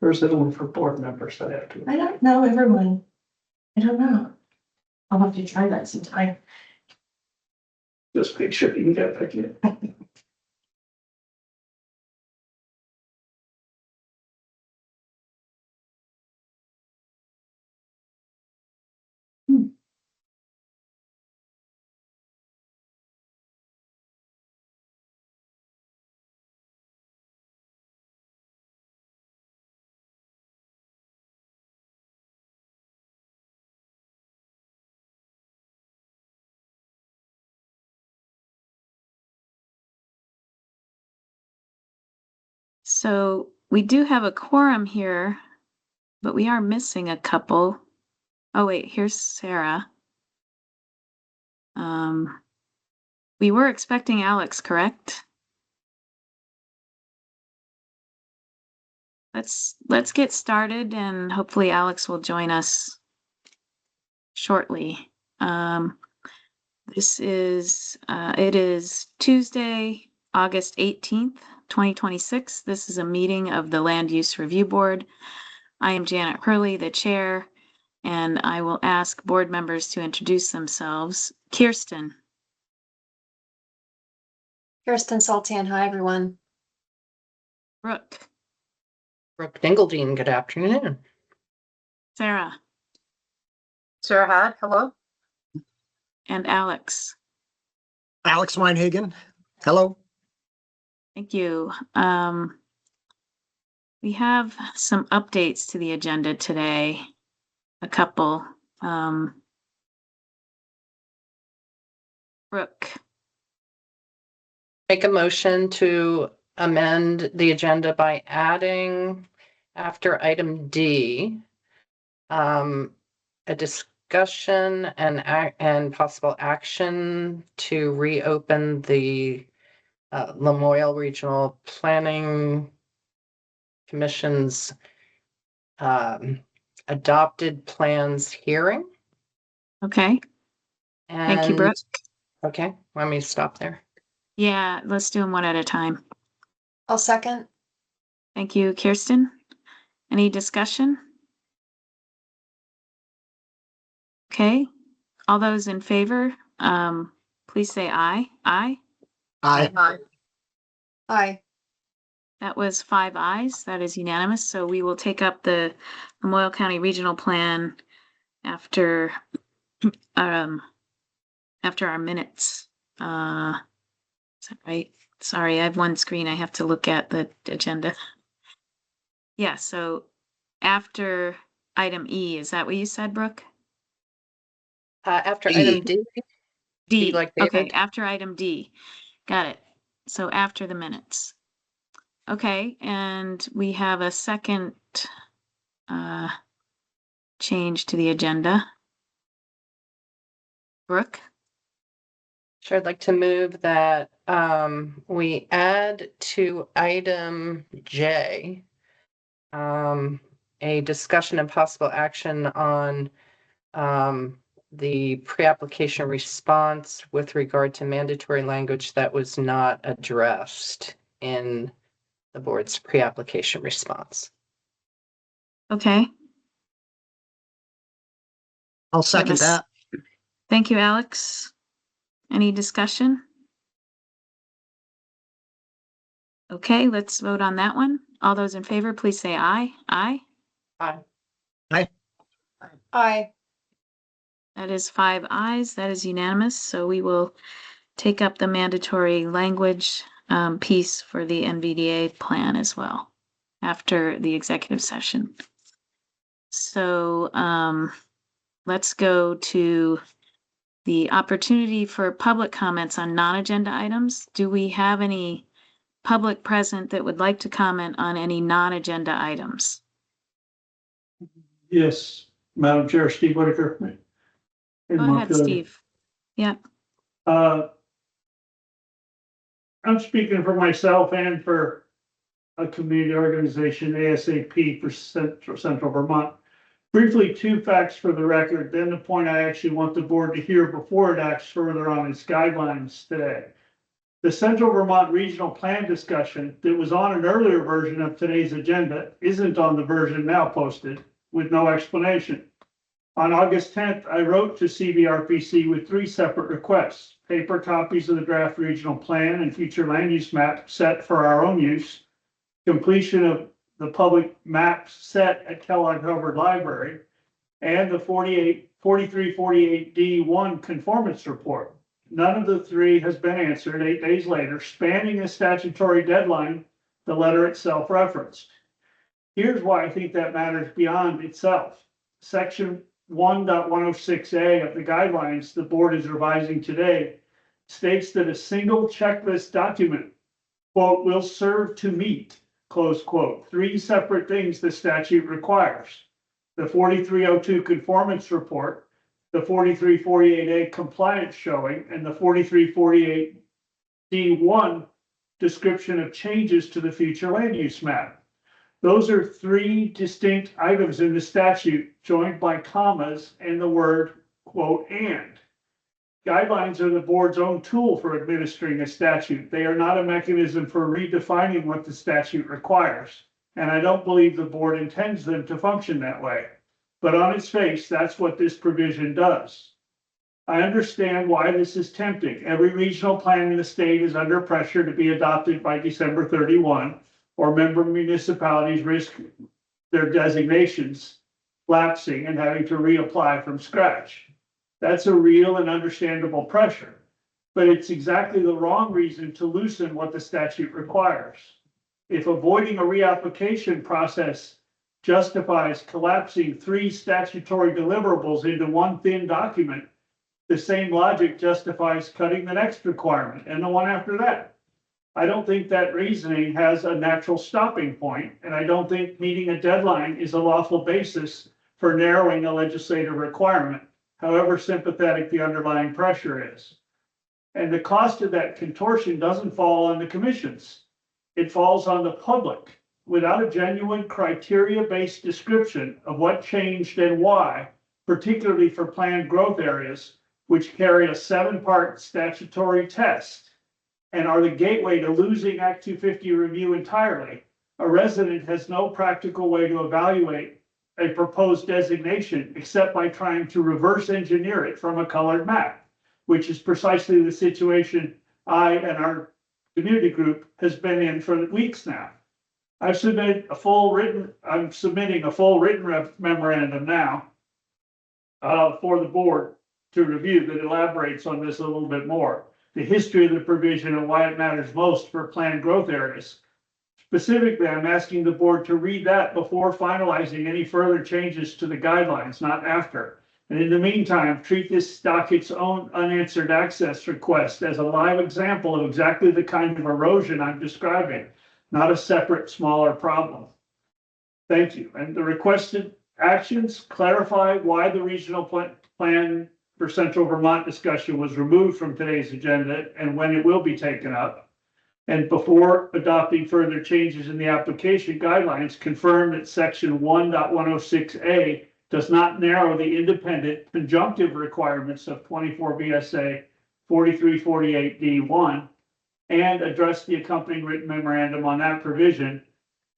Or is it only for board members that have to? I don't know, everyone. I don't know. I'll have to try that sometime. Just make sure you can get back in. So we do have a quorum here, but we are missing a couple. Oh wait, here's Sarah. We were expecting Alex, correct? Let's get started and hopefully Alex will join us shortly. It is Tuesday, August 18th, 2026. This is a meeting of the Land Use Review Board. I am Janet Hurley, the chair, and I will ask board members to introduce themselves. Kirsten. Kirsten Sultan, hi everyone. Brooke. Brooke Dingledine, good afternoon. Sarah. Sarah Had, hello. And Alex. Alex Weinhagen, hello. Thank you. We have some updates to the agenda today. A couple. Brooke. Make a motion to amend the agenda by adding after item D, a discussion and possible action to reopen the Lamoille Regional Planning Commission's adopted plans hearing. Okay. Thank you, Brooke. Okay, want me to stop there? Yeah, let's do them one at a time. I'll second. Thank you, Kirsten. Any discussion? Okay. All those in favor, please say aye. Aye. Aye. Hi. Aye. That was 5 ayes. That is unanimous. So we will take up the Lamoille County Regional Plan after our minutes. Is that right? Sorry, I have one screen. I have to look at the agenda. Yeah, so after item E, is that what you said, Brooke? After D. item D. D. like Okay, David? after item D. Got it. So after the minutes. Okay, and we have a second change to the agenda. Brooke? Sure, I'd like to move that we add to item J a discussion and possible action on the pre-application response with regard to mandatory language that was not addressed in the board's pre-application response. Okay. I'll second that. Thank you, Alex. Any discussion? Okay, let's vote on that one. All those in favor, please say aye. Aye. Aye. Aye. That is 5 ayes. That is unanimous. So we will take up the mandatory language piece for the NVDA plan as well after the executive session. So let's go to the opportunity for public comments on non-agenda items. Do we have any public present that would like to comment on any non-agenda items? Yes, Madam Chair, Steve Whitaker. Go ahead, Steve. Yeah. I'm speaking for myself and for a community organization, ASAP for Central Vermont. Briefly, 2 facts for the record, then the point I actually want the board to hear before it acts further on its guidelines today. The Central Vermont Regional Plan discussion that was on an earlier version of today's agenda isn't on the version now posted with no explanation. On August 10th, I wrote to CVRPC with 3 separate requests: paper copies of the draft regional plan and future land use map set for our own use, completion of the public map set at Kellogg Hubbard Library, and the 4348D1 conformance report. None of the 3 has been answered 8 days later, spanning a statutory deadline the letter itself referenced. Here's why I think that matters beyond itself. Section 1.106A of the guidelines the board is revising today states that a single checklist document, quote, will serve to meet, close quote, 3 separate things the statute requires: the 4302 conformance report, the 4348A compliance showing, and the 4348D1 description of changes to the future land use map. Those are 3 distinct items in the statute joined by commas and the word, quote, and. Guidelines are the board's own tool for administering a statute. They are not a mechanism for redefining what the statute requires. And I don't believe the board intends them to function that way. But on its face, that's what this provision does. I understand why this is tempting. Every regional plan in the state is under pressure to be adopted by December 31, or member municipalities risk their designations lapsing and having to reapply from scratch. That's a real and understandable pressure, but it's exactly the wrong reason to loosen what the statute requires. If avoiding a reapplication process justifies collapsing 3 statutory deliverables into one thin document, the same logic justifies cutting the next requirement and the one after that. I don't think that reasoning has a natural stopping point, and I don't think meeting a deadline is a lawful basis for narrowing a legislative requirement, however sympathetic the underlying pressure is. And the cost of that contortion doesn't fall on the commissions. It falls on the public. Without a genuine criteria-based description of what changed and why, particularly for planned growth areas, which carry a 7-part statutory test and are the gateway to losing Act 250 review entirely, a resident has no practical way to evaluate a proposed designation except by trying to reverse engineer it from a colored map, which is precisely the situation I and our community group has been in for weeks now. I'm submitting a full written memorandum now for the board to review that elaborates on this a little bit more. The history of the provision and why it matters most for planned growth areas. Specifically, I'm asking the board to read that before finalizing any further changes to the guidelines, not after. And in the meantime, treat this docket's own unanswered access request as a live example of exactly the kind of erosion I'm describing, not a separate, smaller problem. Thank you. And the requested actions clarify why the regional plan for Central Vermont discussion was removed from today's agenda and when it will be taken up. And before adopting further changes in the application guidelines, confirm that section 1.106A does not narrow the independent conjunctive requirements of 24 VSA 4348D1 and address the accompanying written memorandum on that provision,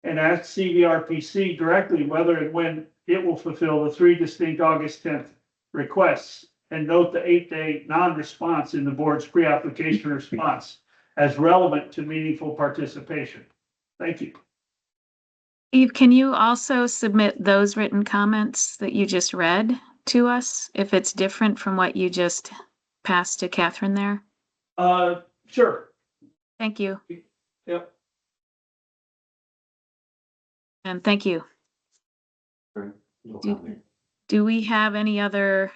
and ask CVRPC directly whether and when it will fulfill the 3 distinct August 10th requests, and note the 8-day non-response in the board's pre-application response as relevant to meaningful participation. Thank you. Eve, can you also submit those written comments that you just read to us if it's different from what you just passed to Catherine there? Sure. Thank you. Yep. And thank you. Do we have any other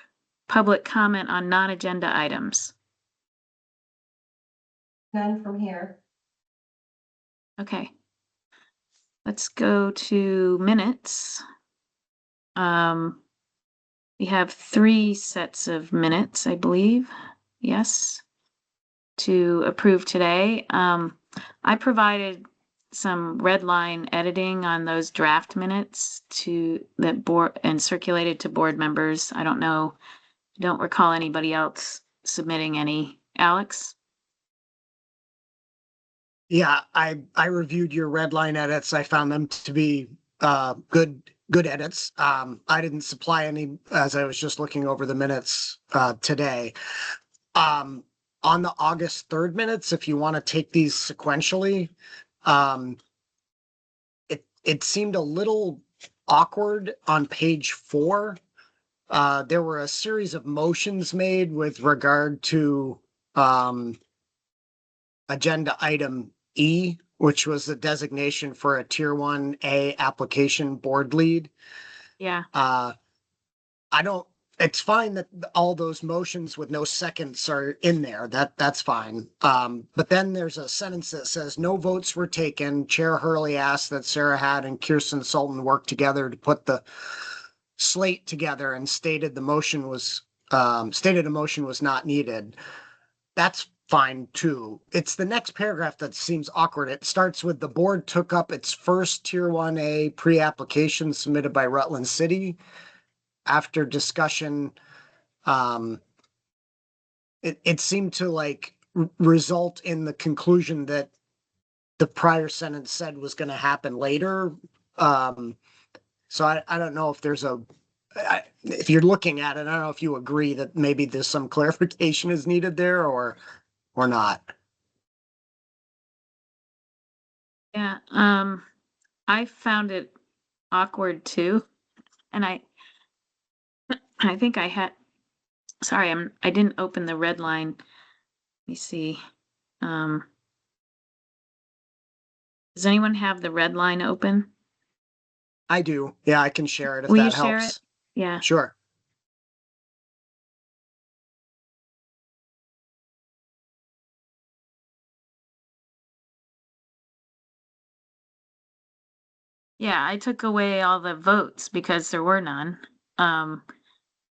public comment on non-agenda items? None from here. Okay. Let's go to minutes. We have 3 sets of minutes, I believe. Yes. To approve today. I provided some red line editing on those draft minutes to that board and circulated to board members. I don't recall anybody else submitting any. Alex? Yeah, I reviewed your red line edits. I found them to be good edits. I didn't supply any as I was just looking over the minutes today. On the August 3rd minutes, if you want to take these sequentially, it seemed a little awkward on page 4. There were a series of motions made with regard to agenda item E, which was the designation for a tier 1A application board lead. Yeah, I don't, it's fine that all those motions with no seconds are in there. That's fine. But then there's a sentence that says no votes were taken. Chair Hurley asked that Sarah Had and Kirsten Sultan work together to put the slate together and stated a motion was not needed. That's fine too. It's the next paragraph that seems awkward. It starts with the board took up its first tier 1A pre-application submitted by Rutland City. After discussion, it seemed to like result in the conclusion that the prior sentence said was going to happen later. So I don't know if there's if you're looking at it, I don't know if you agree that maybe there's some clarification is needed there or not. yeah. I found it awkward too. And I think I had, sorry, I didn't open the red line. Let me see. Does anyone have the red line open? I do. Yeah, I can share it if Will you that share helps. it? Yeah. Sure. Yeah, I took away all the votes because there were none.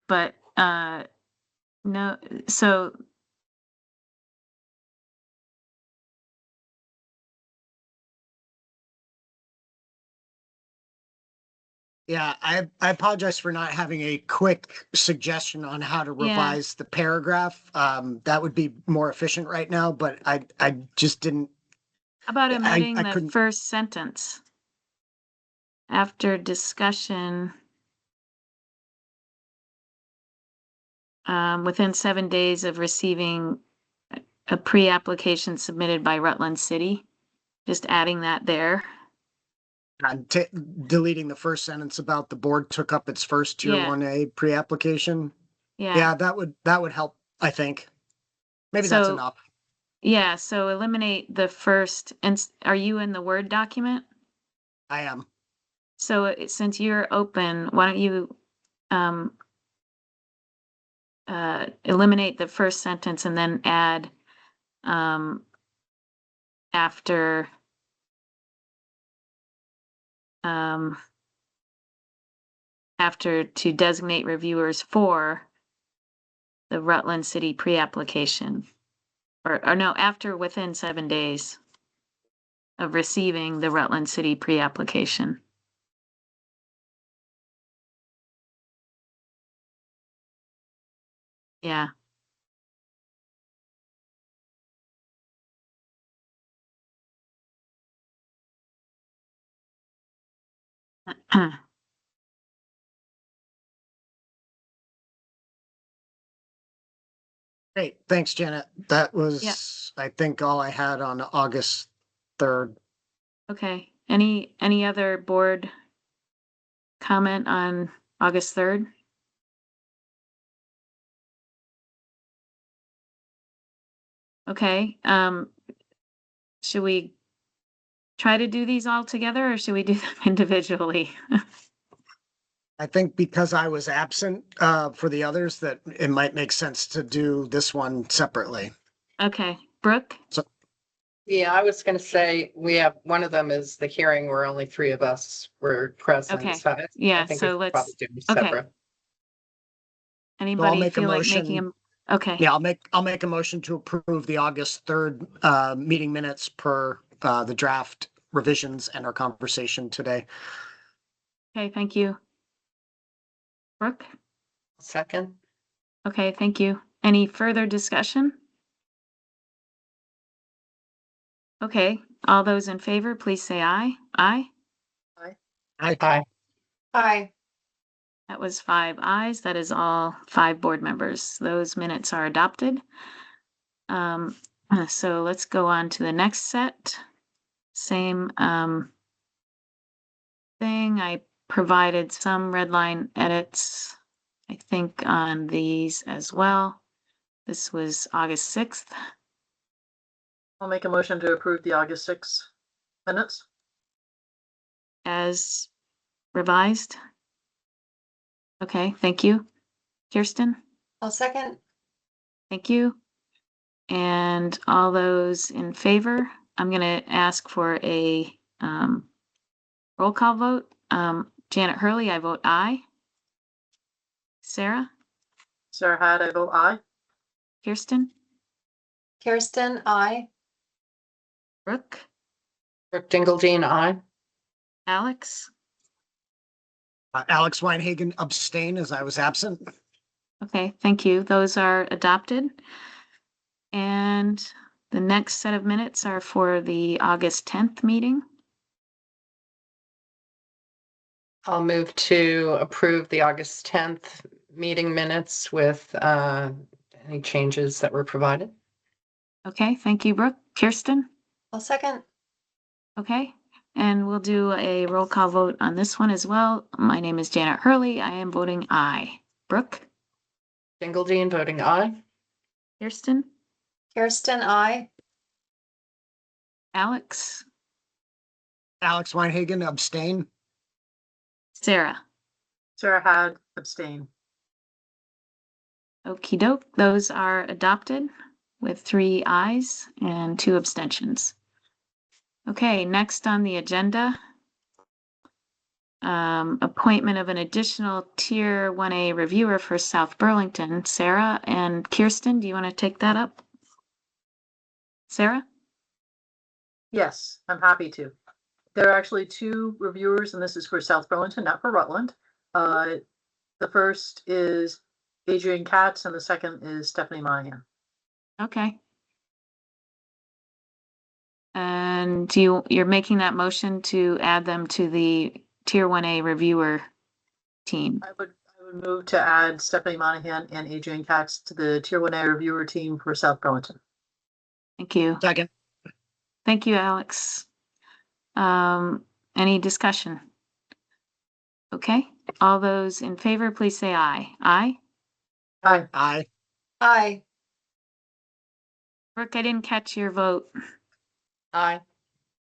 But no, so Yeah, I apologize for not having a quick suggestion on how to Yeah. revise the paragraph. That would be more efficient right now, but I just didn't. how about omitting I the couldn't. first sentence? After discussion, within 7 days of receiving a pre-application submitted by Rutland City, just adding that there. I'm deleting the first sentence about the board took up its first tier Yeah. 1A pre-application. Yeah. Yeah, that would help, I think. Maybe that's So- enough. Yeah, so eliminate the first, and are you in the Word document? I am. So since you're open, why don't you eliminate the first sentence and then add after after to designate reviewers for the Rutland City pre-application. Or no, after within 7 days of receiving the Rutland City pre-application. Yeah. Great. Thanks, Janet. That was, I think, all I had on August 3rd. Okay. Any other board comment on August 3rd? Okay. Should we try to do these all together or should we do them individually? I think because I was absent for the others, that it might make sense to do this one separately. Okay. Brooke? Yeah, I was gonna say, we have, one of them is the hearing where only 3 of us were present. Okay. So I Yeah, think so we should let's- probably do them okay. separate. Anybody make a feel like making motion. them? Okay. Yeah, I'll make a motion to approve the August 3rd meeting minutes per the draft revisions and our conversation today. Okay, thank you. Brooke? Second, Okay, thank you. Any further discussion? Okay, all those in favor, please say aye. Aye. Aye. Aye. That was 5 ayes. That is all 5 board members. Those minutes are adopted. So let's go on to the next set. Same thing. I provided some red line edits, I think, on these as well. This was August 6th. I'll make a motion to approve the August 6th minutes. As revised. Okay, thank you. Kirsten, I'll second. thank you. And all those in favor, I'm gonna ask for a roll call vote. Janet Hurley, I vote aye. Sarah, Sarah Had, I vote aye. Kirsten, Kirsten, aye. Brooke, Brooke Dingeldine, aye. Alex. Alex Weinhagen abstain as I was absent. Okay, thank you. Those are adopted. And the next set of minutes are for the August 10th meeting. I'll move to approve the August 10th meeting minutes with any changes that were provided. Okay, thank you, Brooke. Kirsten? I'll second. Okay, and we'll do a roll call vote on this one as well. My name is Janet Hurley. I am voting aye. Brooke? Dingeldine voting aye. Kirsten? Kirsten, aye. Alex? Alex Weinhagen abstain. Sarah? Sarah Had, abstain. Okie doke. Those are adopted with 3 ayes and 2 abstentions. Okay, next on the agenda, appointment of an additional Tier 1A reviewer for South Burlington. Sarah and Kirsten, do you want to take that up? Sarah? Yes, I'm happy to. There are actually 2 reviewers, and this is for South Burlington, not for Rutland. The first is Adrian Katz, and the second is Stephanie Monahan. Okay. And you're making that motion to add them to the Tier 1A reviewer team? I would move to add Stephanie Monahan and Adrian Katz to the Tier 1A reviewer team for South Burlington. Thank you. Second. Thank you, Alex. Any discussion? Okay, all those in favor, please say aye. Aye. Aye. Aye. Aye. Brooke, I didn't catch your vote. Aye.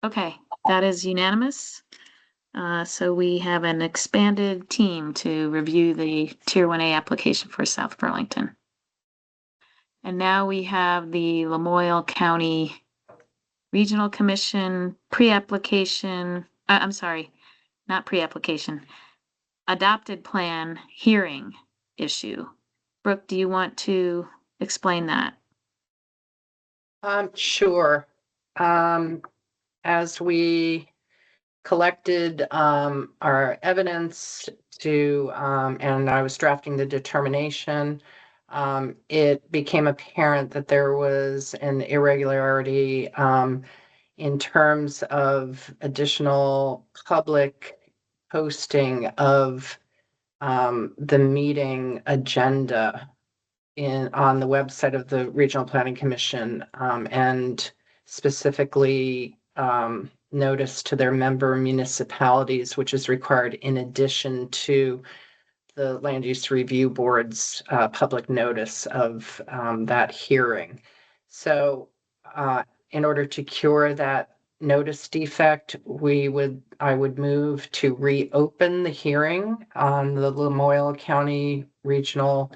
Okay, that is unanimous. So we have an expanded team to review the Tier 1A application for South Burlington. And now we have the Lamoille County Regional Commission pre-application, I'm sorry, not pre-application, adopted plan hearing issue. Brooke, do you want to explain that? Sure. As we collected our evidence to, and I was drafting the determination, it became apparent that there was an irregularity in terms of additional public posting of the meeting agenda on the website of the Regional Planning Commission, and specifically notice to their member municipalities, which is required in addition to the Land Use Review Board's public notice of that hearing. So in order to cure that notice defect, I would move to reopen the hearing on the Lamoille County Regional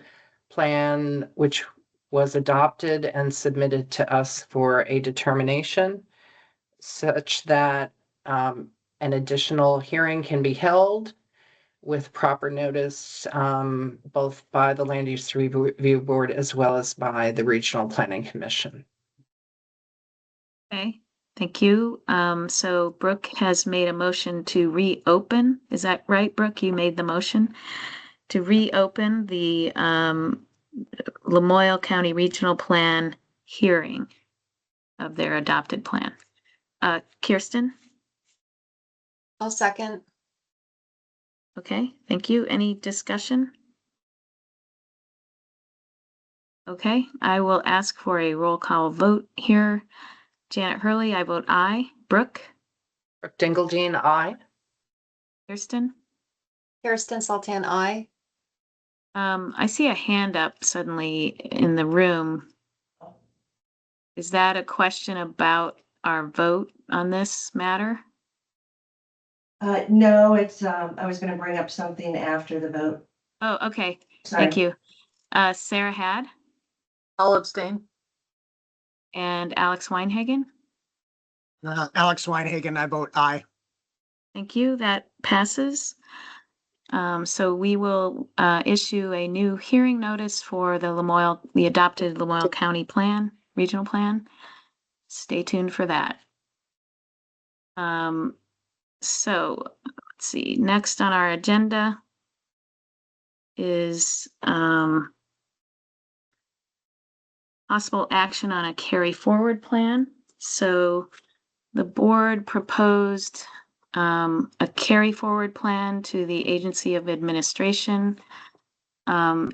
Plan, which was adopted and submitted to us for a determination, such that an additional hearing can be held with proper notice, both by the Land Use Review Board as well as by the Regional Planning Commission. Okay, thank you. So Brooke has made a motion to reopen. Is that right, Brooke? You made the motion to reopen the Lamoille County Regional Plan hearing of their adopted plan. Kirsten? I'll second. Okay, thank you. Any discussion? Okay, I will ask for a roll call vote here. Janet Hurley, I vote aye. Brooke? Brooke Dingle-Jean, aye. Kirsten? Kirsten Sultan, I. I see a hand up suddenly in the room. Is that a question about our vote on this matter? No, it's, I was gonna bring up something after the vote. Oh, okay, Sorry. thank you. Sarah Had I'll abstain. and Alex Weinhagen? Alex Weinhagen, I vote aye. Thank you, that passes. So we will issue a new hearing notice for the adopted Lamoille County Plan, Regional Plan. Stay tuned for that. So let's see, next on our agenda is possible action on a carry forward plan. So the board proposed a carry forward plan to the Agency of Administration.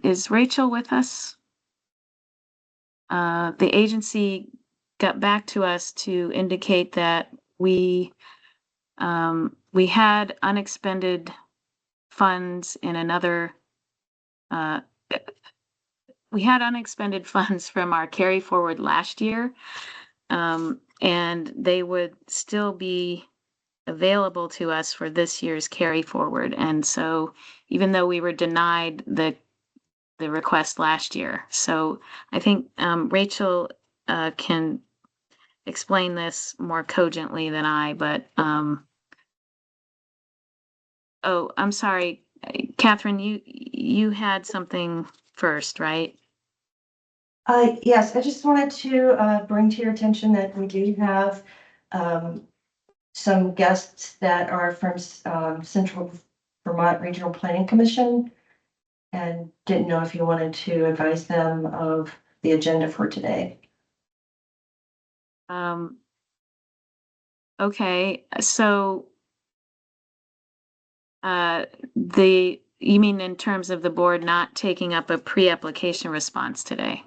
Is Rachel with us? The agency got back to us to indicate that we had unexpended funds in another, we had unexpended funds from our carry forward last year, and they would still be available to us for this year's carry forward. And so even though we were denied the request last year. So I think Rachel can explain this more cogently than I, but oh, I'm sorry, Catherine, you had something first, right? Yes, I just wanted to, bring to your attention that we do have, some guests that are from, Central Vermont Regional Planning Commission. And didn't know if you wanted to advise them of the agenda for today. Okay, so you mean in terms of the board not taking up a pre-application response today?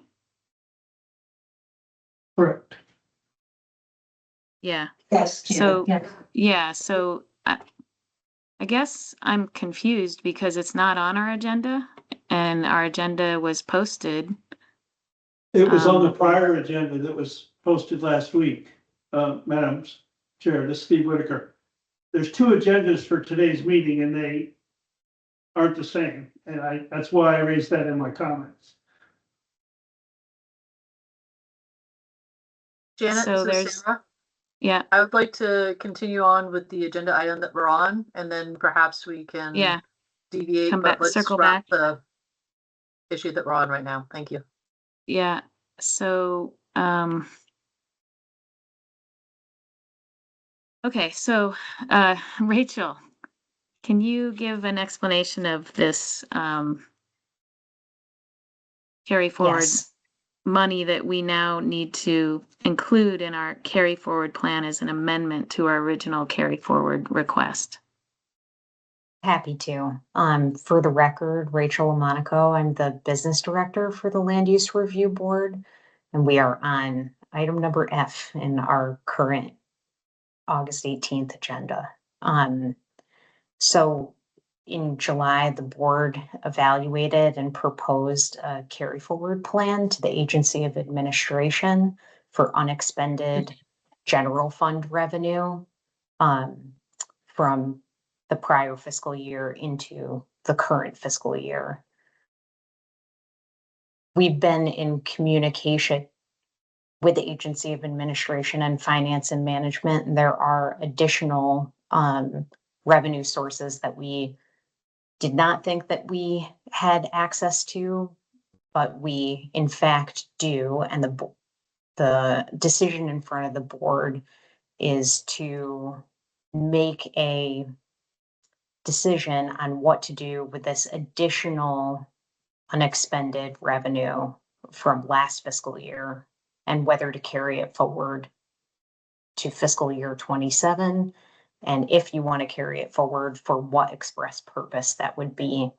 Correct. Yeah. Yes. So- Yes. Yeah, so I guess I'm confused because it's not on our agenda and our agenda was posted. It was on the prior agenda that was posted last week, Madam Chair, this is Steve Whitaker. There's two agendas for today's meeting and they aren't the same. And that's why I raised that in my comments. Janet, So this is there's- Sarah. Yeah, I would like to continue on with the agenda item that we're on, and then perhaps we can yeah, deviate, come but back, let's circle wrap back. the issue that we're on right now. Thank you. Yeah. So, okay, so Rachel, can you give an explanation of this carry forward Yes. money that we now need to include in our carry forward plan as an amendment to our original carry forward request? Happy to. For the record, Rachel Monaco, I'm the business director for the Land Use Review Board, and we are on item number F in our current August 18th agenda. So in July, the board evaluated and proposed a carry forward plan to the Agency of Administration for unexpended general fund revenue from the prior fiscal year into the current fiscal year. We've been in communication with the Agency of Administration and Finance and Management, and there are additional revenue sources that we did not think that we had access to, but we in fact do. And the decision in front of the board is to make a decision on what to do with this additional unexpended revenue from last fiscal year and whether to carry it forward to fiscal year 27. And if you want to carry it forward, for what express purpose that would be.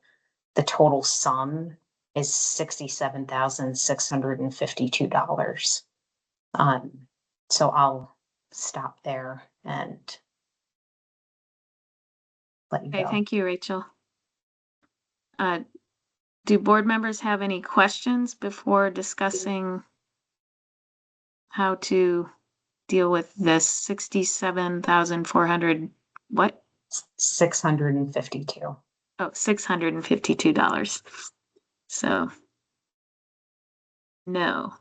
The total sum is $67,652. So I'll stop there and let you Okay, go. thank you, Rachel. Do board members have any questions before discussing how to deal with this 67,400, what? 652. Oh, $652. So, no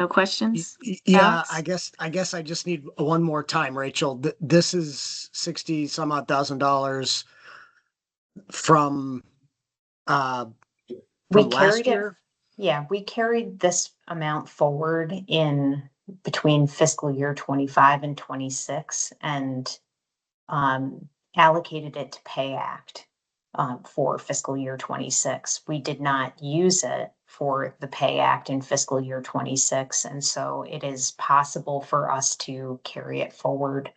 questions? Yeah, Alex? I guess I just need one more time, Rachel. This is 60 some odd $1,000 from We last carried it. year. Yeah, we carried this amount forward in between fiscal year 25 and 26 and allocated it to Pay Act for fiscal year 26. We did not use it for the Pay Act in fiscal year 26. And so it is possible for us to carry it forward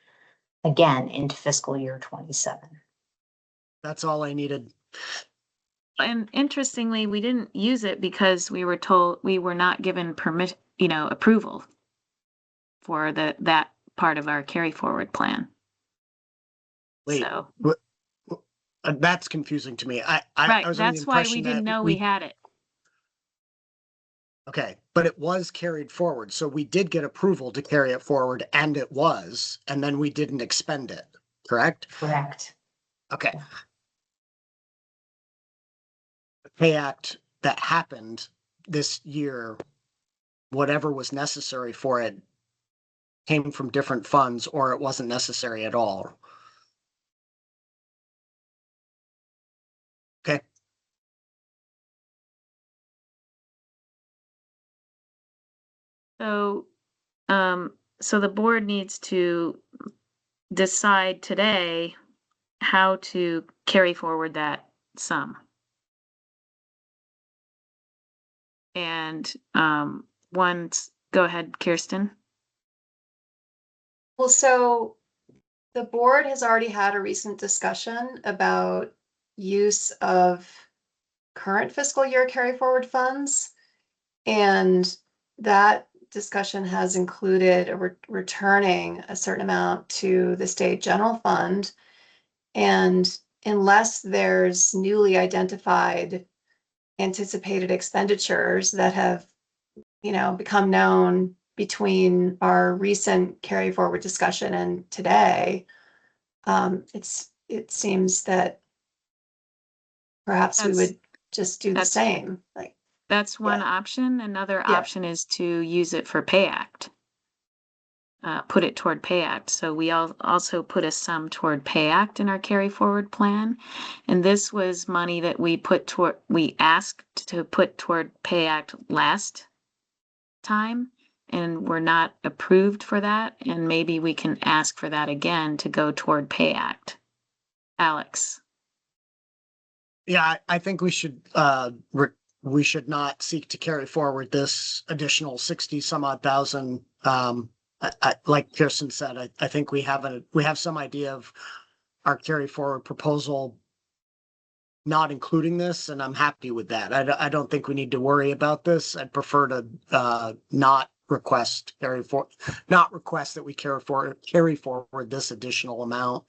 again into fiscal year 27. That's all I needed. And interestingly, we didn't use it because we were told we were not given permit, approval for that part of our carry forward plan. Wait, So, that's confusing to me. I right, was under the that's why we impression didn't that know we had it. Okay, but it was carried forward, so we did get approval to carry it forward, and it was, and then we didn't expend it, correct? Correct. Okay. The Pay Act that happened this year, whatever was necessary for it, came from different funds, or it wasn't necessary at all. Okay. So, so the board needs to decide today how to carry forward that sum. And, go ahead, Kirsten. Well, so the board has already had a recent discussion about use of current fiscal year carry forward funds. And that discussion has included returning a certain amount to the state general fund. And unless there's newly identified anticipated expenditures that have, become known between our recent carry forward discussion and today, it seems that perhaps we would just do the That's- same, like, That's one Yeah. option. Another Yeah. option is to use it for Pay Act. Put it toward Pay Act. So we also put a sum toward Pay Act in our carry forward plan. And this was money that we asked to put toward Pay Act last time and were not approved for that. And maybe we can ask for that again to go toward Pay Act. Alex. Yeah, I think we should not seek to carry forward this additional 60 some odd thousand. Like Kirsten said, I think we have some idea of our carry forward proposal not including this, and I'm happy with that. I don't think we need to worry about this. I'd prefer to not request that we carry forward this additional amount.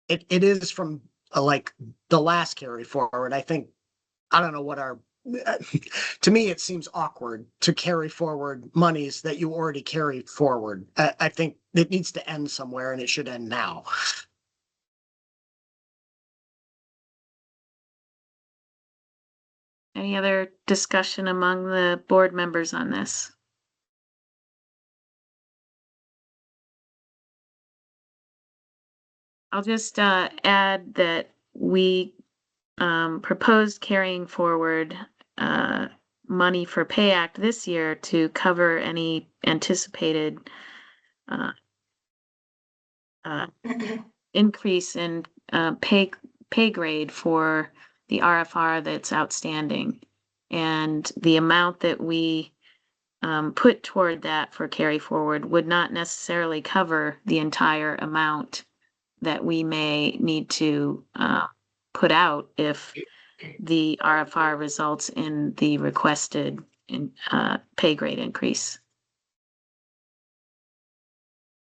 It is from like the last carry forward. I don't know what to me, it seems awkward to carry forward monies that you already carried forward. I think it needs to end somewhere, and it should end now. Any other discussion among the board members on this? I'll just add that we proposed carrying forward money for Pay Act this year to cover any anticipated increase in pay grade for the RFR that's outstanding. And the amount that we put toward that for carry forward would not necessarily cover the entire amount that we may need to put out if the RFR results in the requested pay grade increase.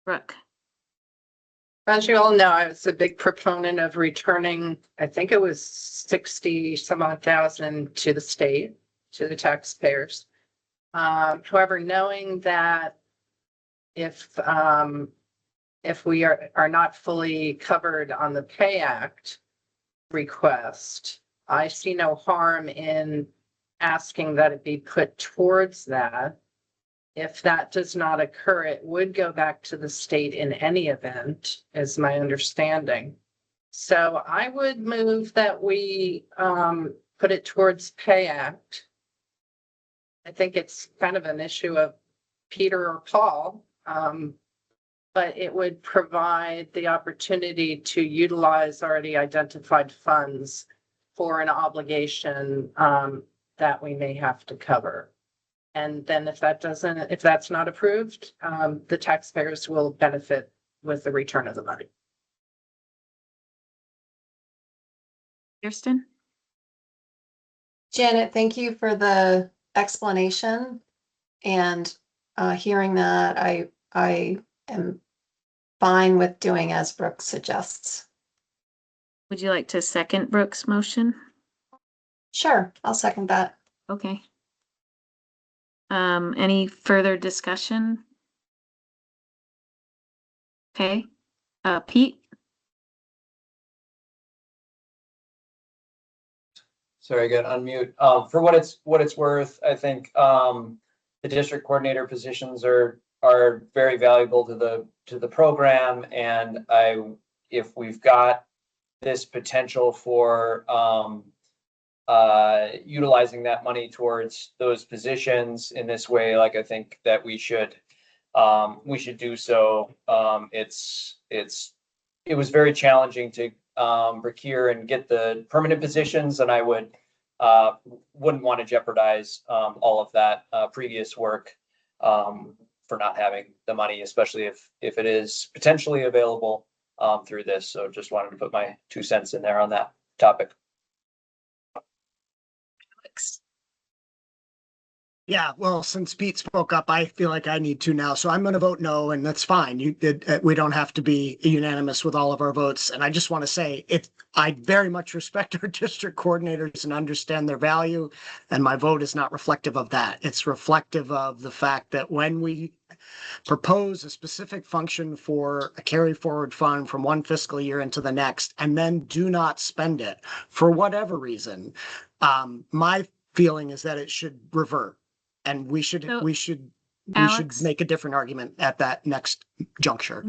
Brooke. As you all know, I was a big proponent of returning, I think it was 60 some odd thousand to the state, to the taxpayers. However, knowing that if we are not fully covered on the Pay Act request, I see no harm in asking that it be put towards that. If that does not occur, it would go back to the state in any event, is my understanding. So I would move that we put it towards Pay Act. I think it's kind of an issue of Peter or Paul, but it would provide the opportunity to utilize already identified funds for an obligation that we may have to cover. And then if that's not approved, the taxpayers will benefit with the return of the money. Kirsten? Janet, thank you for the explanation. And hearing that, I am fine with doing as Brooke suggests. Would you like to second Brooke's motion? Sure, I'll second that. Okay. Any further discussion? Okay. Pete? Sorry, I got unmute. For what it's worth, I think the district coordinator positions are very valuable to the program, and if we've got this potential for utilizing that money towards those positions in this way, like I think that we should do so. It was very challenging to procure and get the permanent positions, and I wouldn't want to jeopardize all of that previous work for not having the money, especially if it is potentially available through this. So just wanted to put my 2 cents in there on that topic. Yeah, well, since Pete spoke up, I feel like I need to now, so I'm going to vote no, and that's fine. We don't have to be unanimous with all of our votes. And I just want to say I very much respect our district coordinators and understand their value, and my vote is not reflective of that. It's reflective of the fact that when we propose a specific function for a carry forward fund from one fiscal year into the next, and then do not spend it for whatever reason, my feeling is that it should revert. And we should Alex, make a different argument at that next juncture.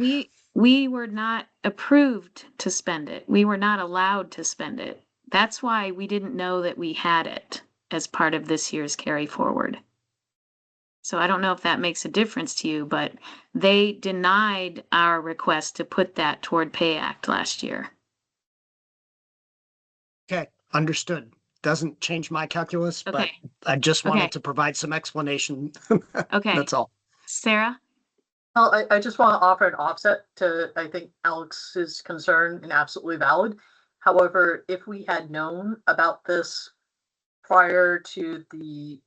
We were not approved to spend it. We were not allowed to spend it. That's why we didn't know that we had it as part of this year's carry forward. So I don't know if that makes a difference to you, but they denied our request to put that toward Pay Act last year. Okay, understood. Doesn't change my calculus, but Okay. I just Okay. wanted to provide some explanation. Okay. That's all. Sarah? Well, I just want to offer an offset to, I think, Alex's concern, and absolutely valid. However, if we had known about this prior to the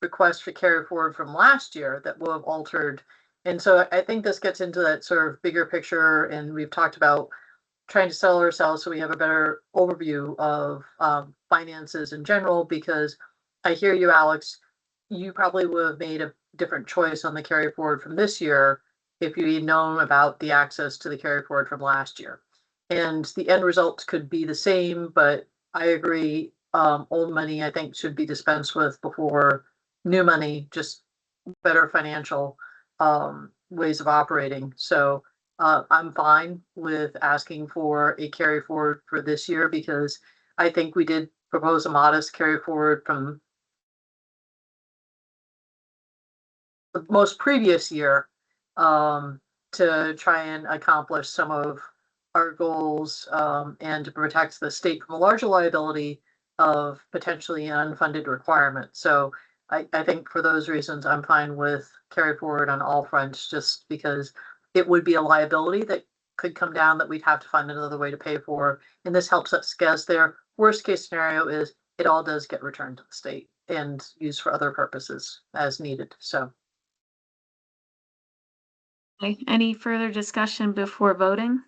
request for carry forward from last year, that will have altered. And so I think this gets into that sort of bigger picture, and we've talked about trying to settle ourselves so we have a better overview of finances in general, because I hear you, Alex, you probably would have made a different choice on the carry forward from this year if you had known about the access to the carry forward from last year. And the end result could be the same, but I agree, old money I think should be dispensed with before new money, just better financial ways of operating. So I'm fine with asking for a carry forward for this year, because I think we did propose a modest carry forward from the most previous year to try and accomplish some of our goals and to protect the state from a larger liability of potentially an unfunded requirement. So I think for those reasons, I'm fine with carry forward on all fronts, just because it would be a liability that could come down that we'd have to find another way to pay for. And this helps us get there. Worst case scenario is it all does get returned to the state and used for other purposes as needed. So Okay, any further discussion before voting?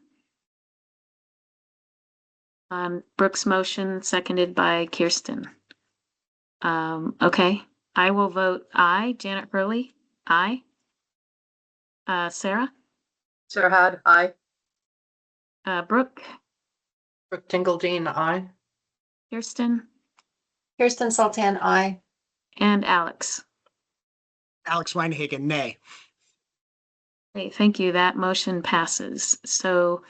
Brooks' motion, seconded by Kirsten. Okay, I will vote aye. Janet Hurley, aye. Sarah, Sarah had, aye. Brooke, Brooke Tingleden, aye. Kirsten, Kirsten Sultan, I. and Alex. Alex Weinhagen, nay. Great, thank you. That motion passes. So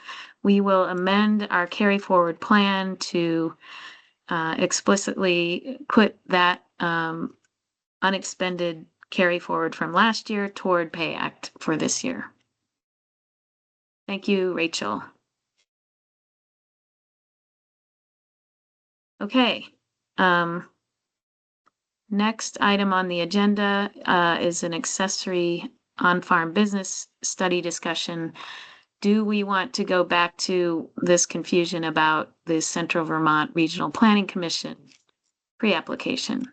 we will amend our carry forward plan to explicitly put that unexpended carry forward from last year toward Pay Act for this year. Thank you, Rachel. Okay. Next item on the agenda is an accessory on-farm business study discussion. Do we want to go back to this confusion about the Central Vermont Regional Planning Commission pre-application?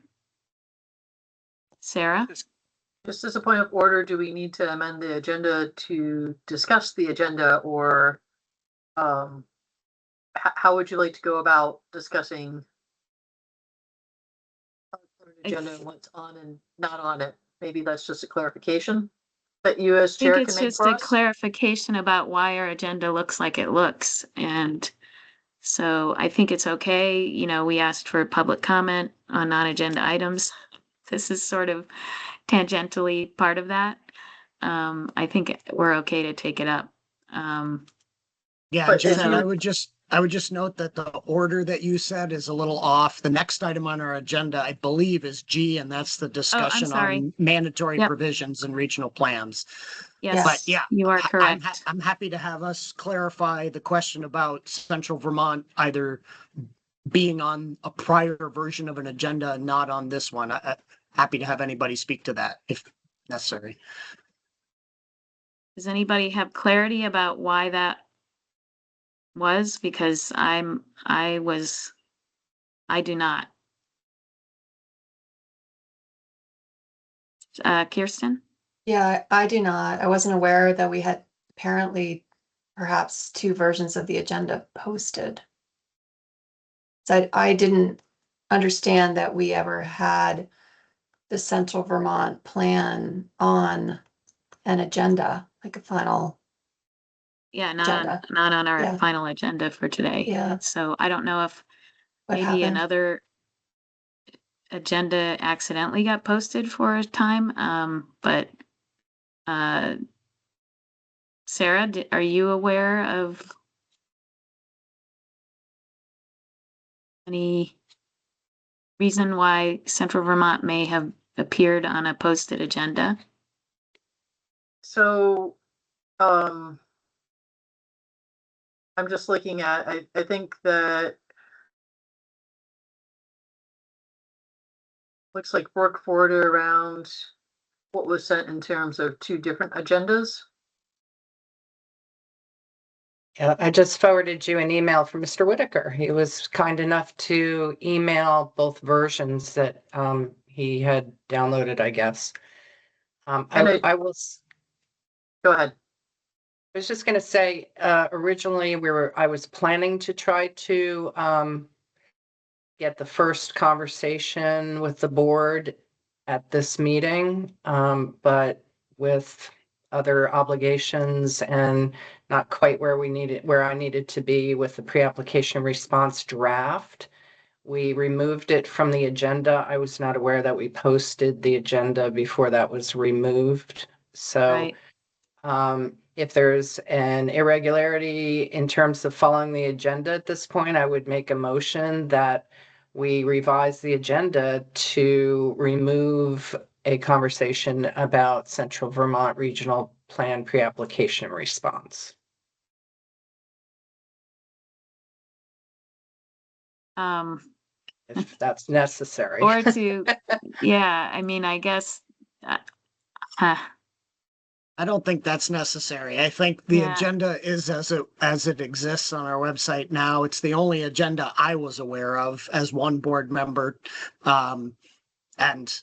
Sarah? Just as a point of order, do we need to amend the agenda to discuss the agenda, or how would you like to go about discussing agenda and what's on and not on it? Maybe that's just a clarification that you as I think chair can it's make just for a us. clarification about why our agenda looks like it looks. And so I think it's okay. You know, we asked for public comment on non-agenda items. This is sort of tangentially part of that. I think we're okay to take it up. Yeah, But if Janet, you- I would just note that the order that you said is a little off. The next item on our agenda, I believe, is G, and that's the discussion sorry. on mandatory Yep. provisions in regional plans. Yes, But yeah, you are I'm correct. I'm happy to have us clarify the question about Central Vermont either being on a prior version of an agenda and not on this one. Happy to have anybody speak to that if necessary. Does anybody have clarity about why that was? Because I do not. Kirsten? Yeah, I do not. I wasn't aware that we had apparently perhaps two versions of the agenda posted. So I didn't understand that we ever had the Central Vermont plan on an agenda, like a final. Yeah, Agenda. not on our Yeah. final agenda for today. Yeah. So I don't know if What maybe happened? another agenda accidentally got posted for a time. But Sarah, are you aware of any reason why Central Vermont may have appeared on a posted agenda? So, I'm just looking at, I think that looks like Brooke forwarded around what was sent in terms of two different agendas. Yeah, I just forwarded you an email from Mr. Whitaker. He was kind enough to email both versions that he had downloaded, I guess. And I will. Go ahead. I was just gonna say, originally I was planning to try to get the first conversation with the board at this meeting, but with other obligations and not quite where I needed to be with the pre-application response draft. We removed it from the agenda. I was not aware that we posted the agenda before that was removed. So Right. if there's an irregularity in terms of following the agenda at this point, I would make a motion that we revise the agenda to remove a conversation about Central Vermont Regional Plan pre-application response. if that's necessary. Or to, yeah, I mean, I guess, uh, I don't think that's necessary. I think the Yeah. agenda is as it exists on our website now. It's the only agenda I was aware of as one board member. And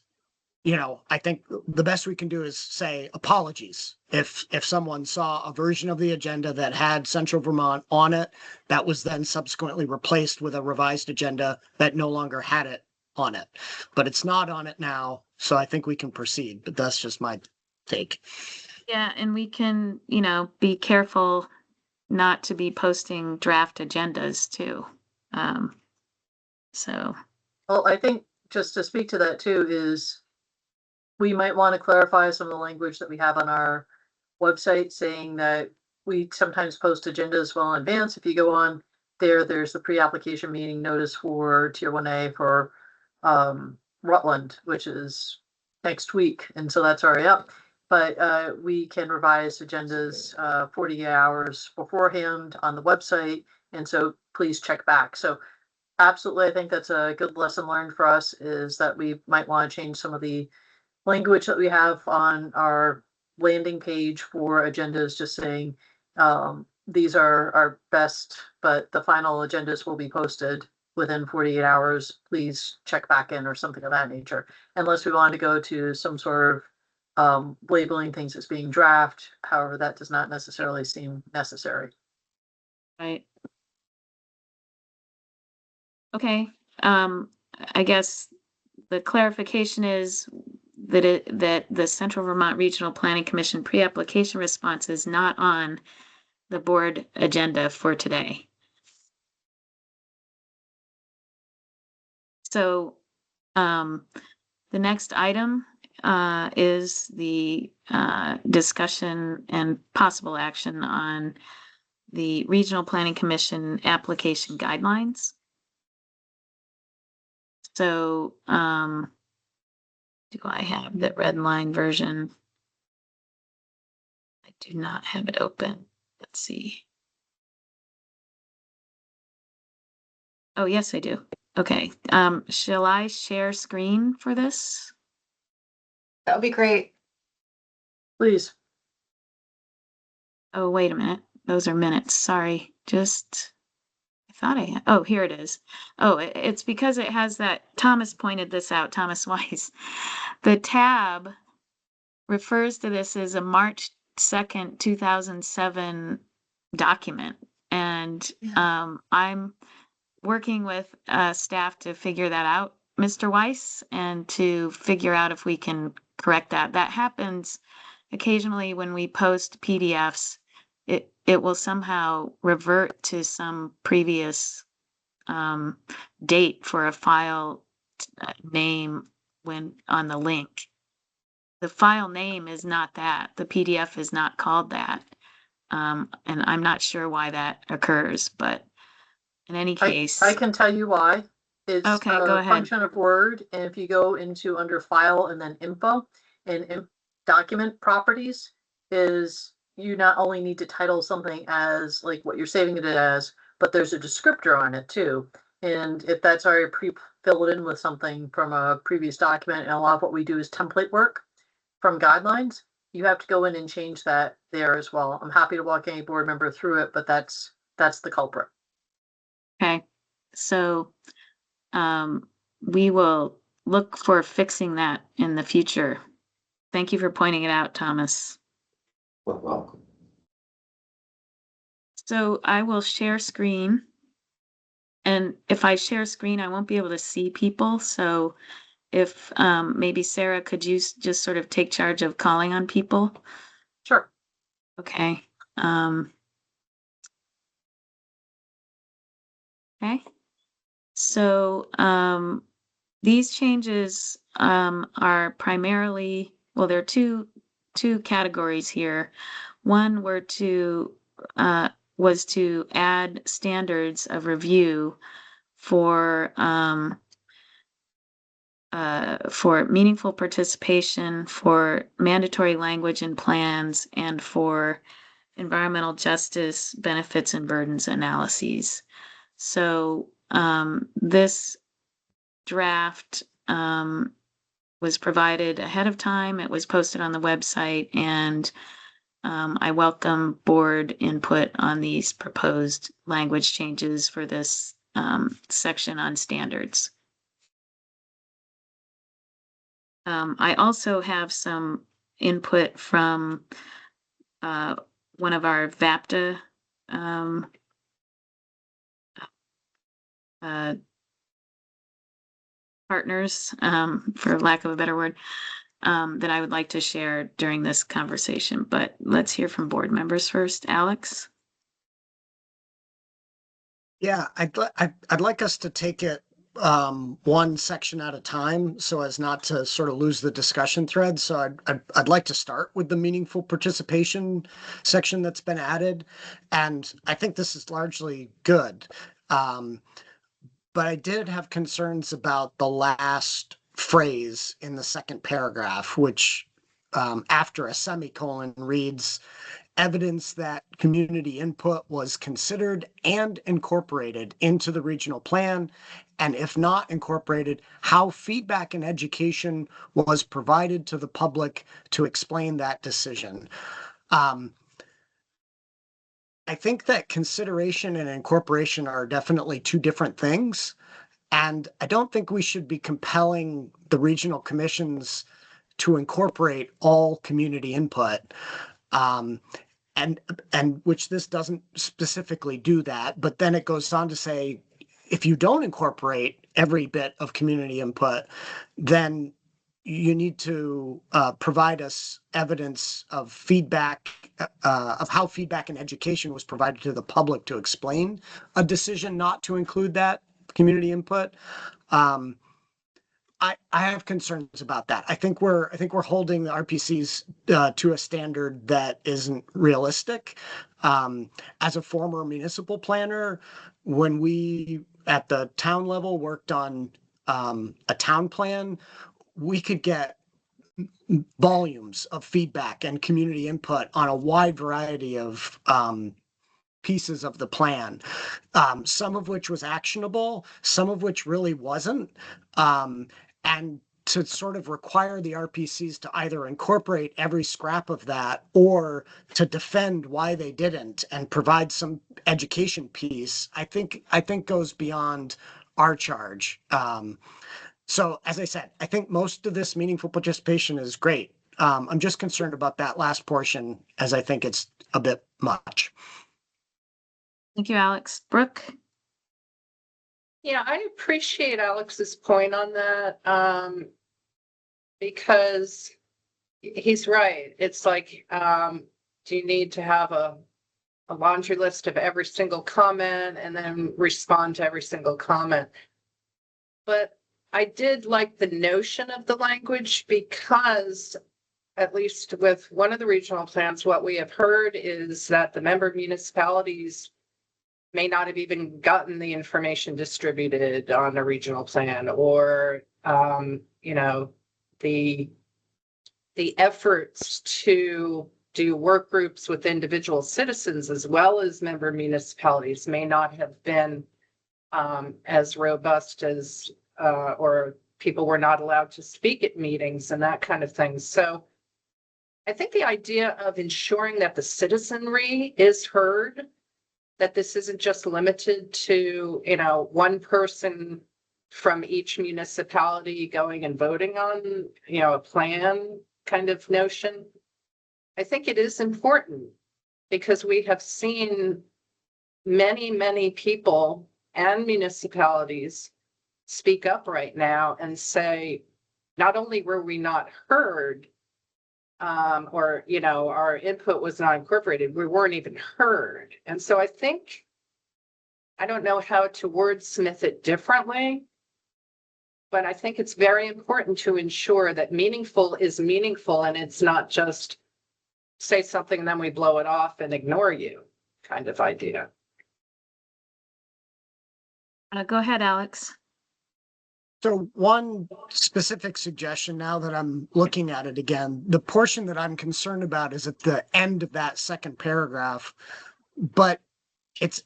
I think the best we can do is say apologies. If someone saw a version of the agenda that had Central Vermont on it, that was then subsequently replaced with a revised agenda that no longer had it on it. But it's not on it now, so I think we can proceed. But that's just my take. yeah, and we can, be careful not to be posting draft agendas too. So, Well, I think just to speak to that too is we might want to clarify some of the language that we have on our website saying that we sometimes post agendas well in advance. If you go on there, there's the pre-application meeting notice for Tier 1A for Rutland, which is next week. And so that's already up. But we can revise agendas 48 hours beforehand on the website. And so please check back. So absolutely, I think that's a good lesson learned for us is that we might want to change some of the language that we have on our landing page for agendas, just saying these are our best, but the final agendas will be posted within 48 hours. Please check back in or something of that nature. Unless we want to go to some sort of labeling things as being draft. However, that does not necessarily seem necessary. right. Okay, I guess the clarification is that the Central Vermont Regional Planning Commission pre-application response is not on the board agenda for today. So, the next item is the discussion and possible action on the Regional Planning Commission application guidelines. So, do I have the red line version? I do not have it open. Let's see. Oh, yes, I do. Okay. Shall I share screen for this? That would be great. Please. Oh, wait a minute. Those are minutes. Sorry. I thought I had, oh, here it is. Oh, it's because it has that, Thomas pointed this out, Thomas Weiss. The tab refers to this as a March 2nd, 2007 document. And I'm working with staff to figure that out, Mr. Weiss, and to figure out if we can correct that. That happens occasionally when we post PDFs. It will somehow revert to some previous date for a file name when on the link. The file name is not that. The PDF is not called that. And I'm not sure why that occurs, but in any case. I can tell you why. It's Okay, go a ahead. function of Word, and if you go into under File and then Info and Document Properties, is you not only need to title something as like what you're saving it as, but there's a descriptor on it too. And if that's already pre-filled in with something from a previous document, and a lot of what we do is template work from guidelines, you have to go in and change that there as well. I'm happy to walk any board member through it, but that's the culprit. Okay, so we will look for fixing that in the future. Thank you for pointing it out, Thomas. Well, welcome. So I will share screen. And if I share screen, I won't be able to see people. So if maybe Sarah, could you just sort of take charge of calling on people? Sure. Okay. Okay. So these changes are primarily, well, there are two categories here. One was to add standards of review for meaningful participation, for mandatory language in plans, and for environmental justice benefits and burdens analyses. So this draft was provided ahead of time. It was posted on the website, and I welcome board input on these proposed language changes for this section on standards. I also have some input from one of our VAPTA partners, for lack of a better word, that I would like to share during this conversation. But let's hear from board members first. Alex? Yeah, I'd like us to take it one section at a time so as not to sort of lose the discussion thread. So I'd like to start with the meaningful participation section that's been added. And I think this is largely good. But I did have concerns about the last phrase in the second paragraph, which after a semicolon reads, evidence that community input was considered and incorporated into the regional plan, and if not incorporated, how feedback and education was provided to the public to explain that decision. I think that consideration and incorporation are definitely two different things. And I don't think we should be compelling the regional commissions to incorporate all community input. And which this doesn't specifically do that, but then it goes on to say, if you don't incorporate every bit of community input, then you need to provide us evidence of feedback, of how feedback and education was provided to the public to explain a decision not to include that community input. I have concerns about that. I think we're holding the RPCs to a standard that isn't realistic. As a former municipal planner, when we at the town level worked on a town plan, we could get volumes of feedback and community input on a wide variety of pieces of the plan, some of which was actionable, some of which really wasn't. And to sort of require the RPCs to either incorporate every scrap of that or to defend why they didn't and provide some education piece, I think goes beyond our charge. So as I said, I think most of this meaningful participation is great. I'm just concerned about that last portion, as I think it's a bit much. Thank you, Alex. Brooke? Yeah, I appreciate Alex's point on that, because he's right. It's like, do you need to have a laundry list of every single comment and then respond to every single comment? But I did like the notion of the language because, at least with one of the regional plans, what we have heard is that the member municipalities may not have even gotten the information distributed on a regional plan, or you know, the efforts to do work groups with individual citizens as well as member municipalities may not have been as robust as or people were not allowed to speak at meetings and that kind of thing. So I think the idea of ensuring that the citizenry is heard, that this isn't just limited to, you know, one person from each municipality going and voting on, you know, a plan kind of notion. I think it is important because we have seen many, many people and municipalities speak up right now and say, not only were we not heard, or, you know, our input was not incorporated, we weren't even heard. And so I think, I don't know how to wordsmith it differently, but I think it's very important to ensure that meaningful is meaningful and it's not just say something and then we blow it off and ignore you kind of idea. Go ahead, Alex. So one specific suggestion, now that I'm looking at it again, the portion that I'm concerned about is at the end of that second paragraph, but it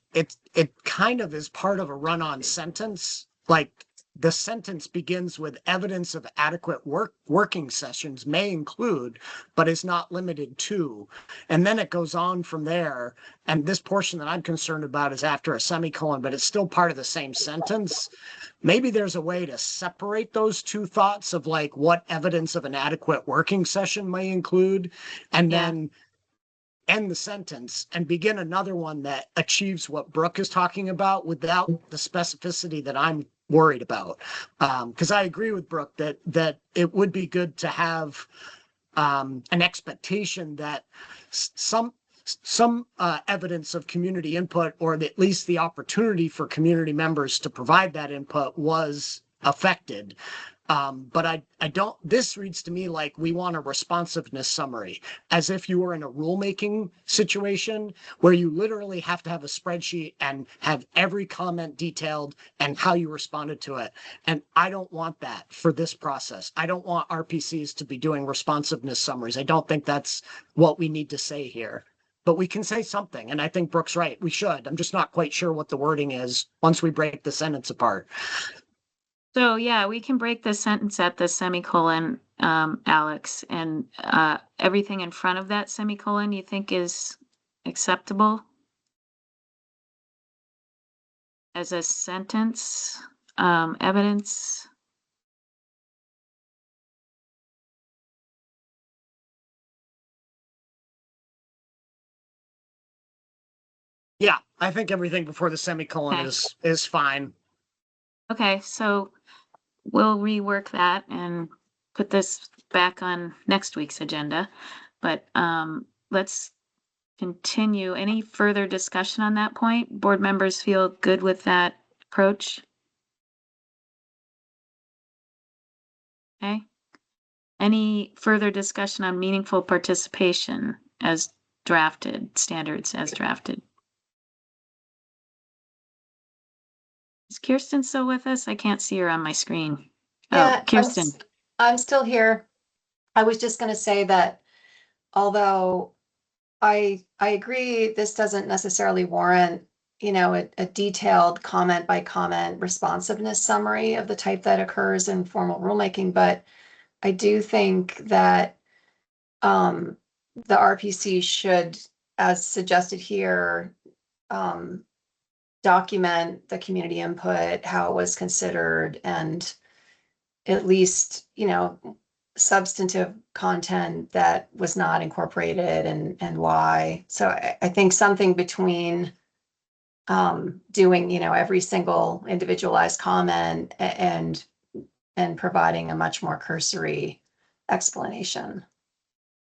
kind of is part of a run-on sentence. Like, the sentence begins with evidence of adequate working sessions may include, but is not limited to. And then it goes on from there. And this portion that I'm concerned about is after a semicolon, but it's still part of the same sentence. Maybe there's a way to separate those two thoughts of like what evidence of an adequate working session may include, and Yeah. then end the sentence and begin another one that achieves what Brooke is talking about without the specificity that I'm worried about. Because I agree with Brooke that it would be good to have an expectation that some evidence of community input, or at least the opportunity for community members to provide that input, was affected. But I don't, this reads to me like we want a responsiveness summary, as if you were in a rulemaking situation where you literally have to have a spreadsheet and have every comment detailed and how you responded to it. And I don't want that for this process. I don't want RPCs to be doing responsiveness summaries. I don't think that's what we need to say here. But we can say something, and I think Brooke's right. We should. I'm just not quite sure what the wording is once we break the sentence apart. So yeah, we can break the sentence at the semicolon, Alex, and everything in front of that semicolon you think is acceptable as a sentence, evidence. Yeah, I think everything before the semicolon Okay. is fine. Okay, so we'll rework that and put this back on next week's agenda. But let's continue. Any further discussion on that point? Board members feel good with that approach? Okay. Any further discussion on meaningful participation as drafted, standards as drafted? Is Kirsten still with us? I can't see her on my screen. Yeah, Oh, Kirsten. I'm still here. I was just gonna say that although I agree this doesn't necessarily warrant, a detailed comment by comment responsiveness summary of the type that occurs in formal rulemaking, but I do think that the RPC should, as suggested here, document the community input, how it was considered, and at least, substantive content that was not incorporated and why. So I think something between doing, every single individualized comment and providing a much more cursory explanation.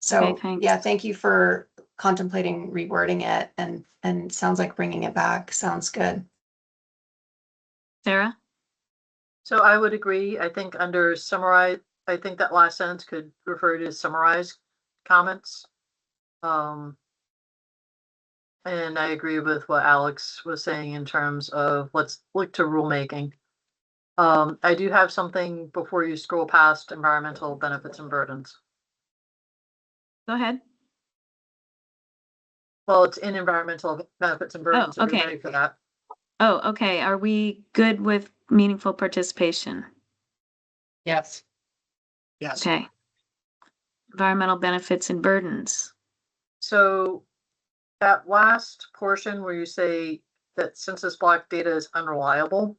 So, Okay, thanks. yeah, thank you for contemplating rewording it, and sounds like bringing it back sounds good. Sarah? So I would agree. I think under summarize, I think that last sentence could refer to summarize comments. And I agree with what Alex was saying in terms of let's look to rulemaking. I do have something before you scroll past environmental benefits and burdens. Go ahead. Well, it's in environmental benefits and burdens. Are we okay. ready for that? Oh, okay. Are we good with meaningful participation? Yes. Yes. Okay. Environmental benefits and burdens. So that last portion where you say that census block data is unreliable,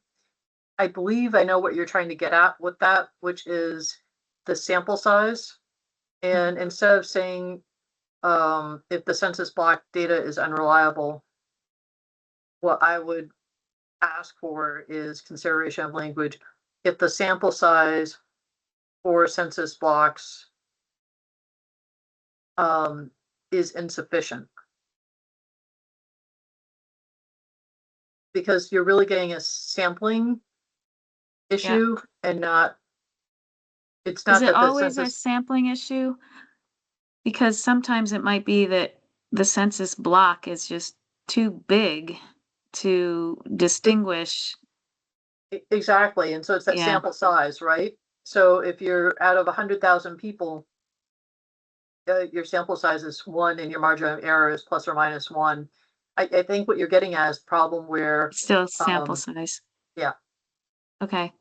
I believe I know what you're trying to get at with that, which is the sample size. And instead of saying if the census block data is unreliable, what I would ask for is consideration of language. If the sample size for census blocks is insufficient. Because you're really getting a sampling issue and not, it's not Is it that the always a census, sampling issue? Because sometimes it might be that the census block is just too big to distinguish. exactly, and so it's that Yeah. sample size, right? So if you're out of 100,000 people, your sample size is 1 and your margin of error is plus or minus 1. I think what you're getting at is problem where Still sample size. yeah. Okay.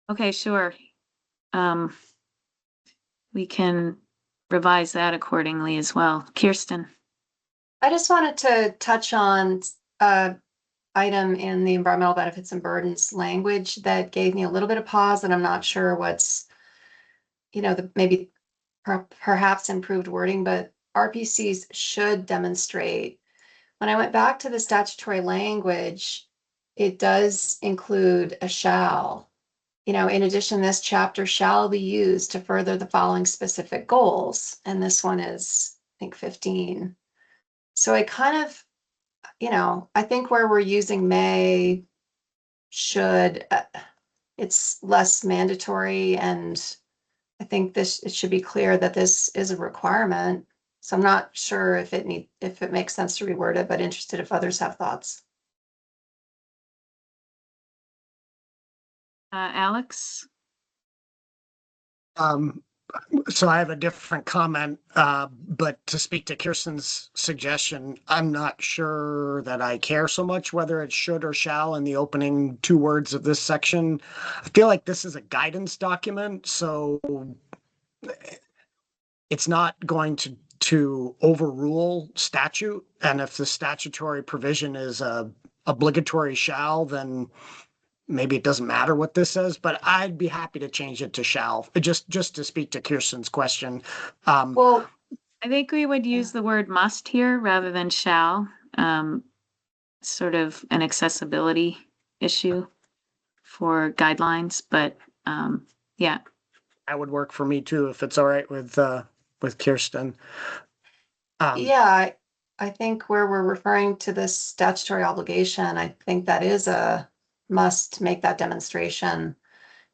Okay, sure. We can revise that accordingly as well. Kirsten. I just wanted to touch on item in the environmental benefits and burdens language that gave me a little bit of pause, and I'm not sure what's, the maybe perhaps improved wording, but RPCs should demonstrate. When I went back to the statutory language, it does include a shall. In addition, this chapter shall be used to further the following specific goals. And this one is, I think, 15. So I kind of, I think where we're using may, should, it's less mandatory. And I think it should be clear that this is a requirement. So I'm not sure if it makes sense to reword it, but interested if others have thoughts. Alex? So I have a different comment, but to speak to Kirsten's suggestion, I'm not sure that I care so much whether it should or shall in the opening 2 words of this section. I feel like this is a guidance document, so it's not going to overrule statute. And if the statutory provision is a obligatory shall, then maybe it doesn't matter what this says, but I'd be happy to change it to shall, just to speak to Kirsten's question. Well, I think we would use the word must here rather than shall. Sort of an accessibility issue for guidelines, but yeah. That would work for me too, if it's all right with Kirsten. Yeah, I think where we're referring to this statutory obligation, I think that is a must make that demonstration.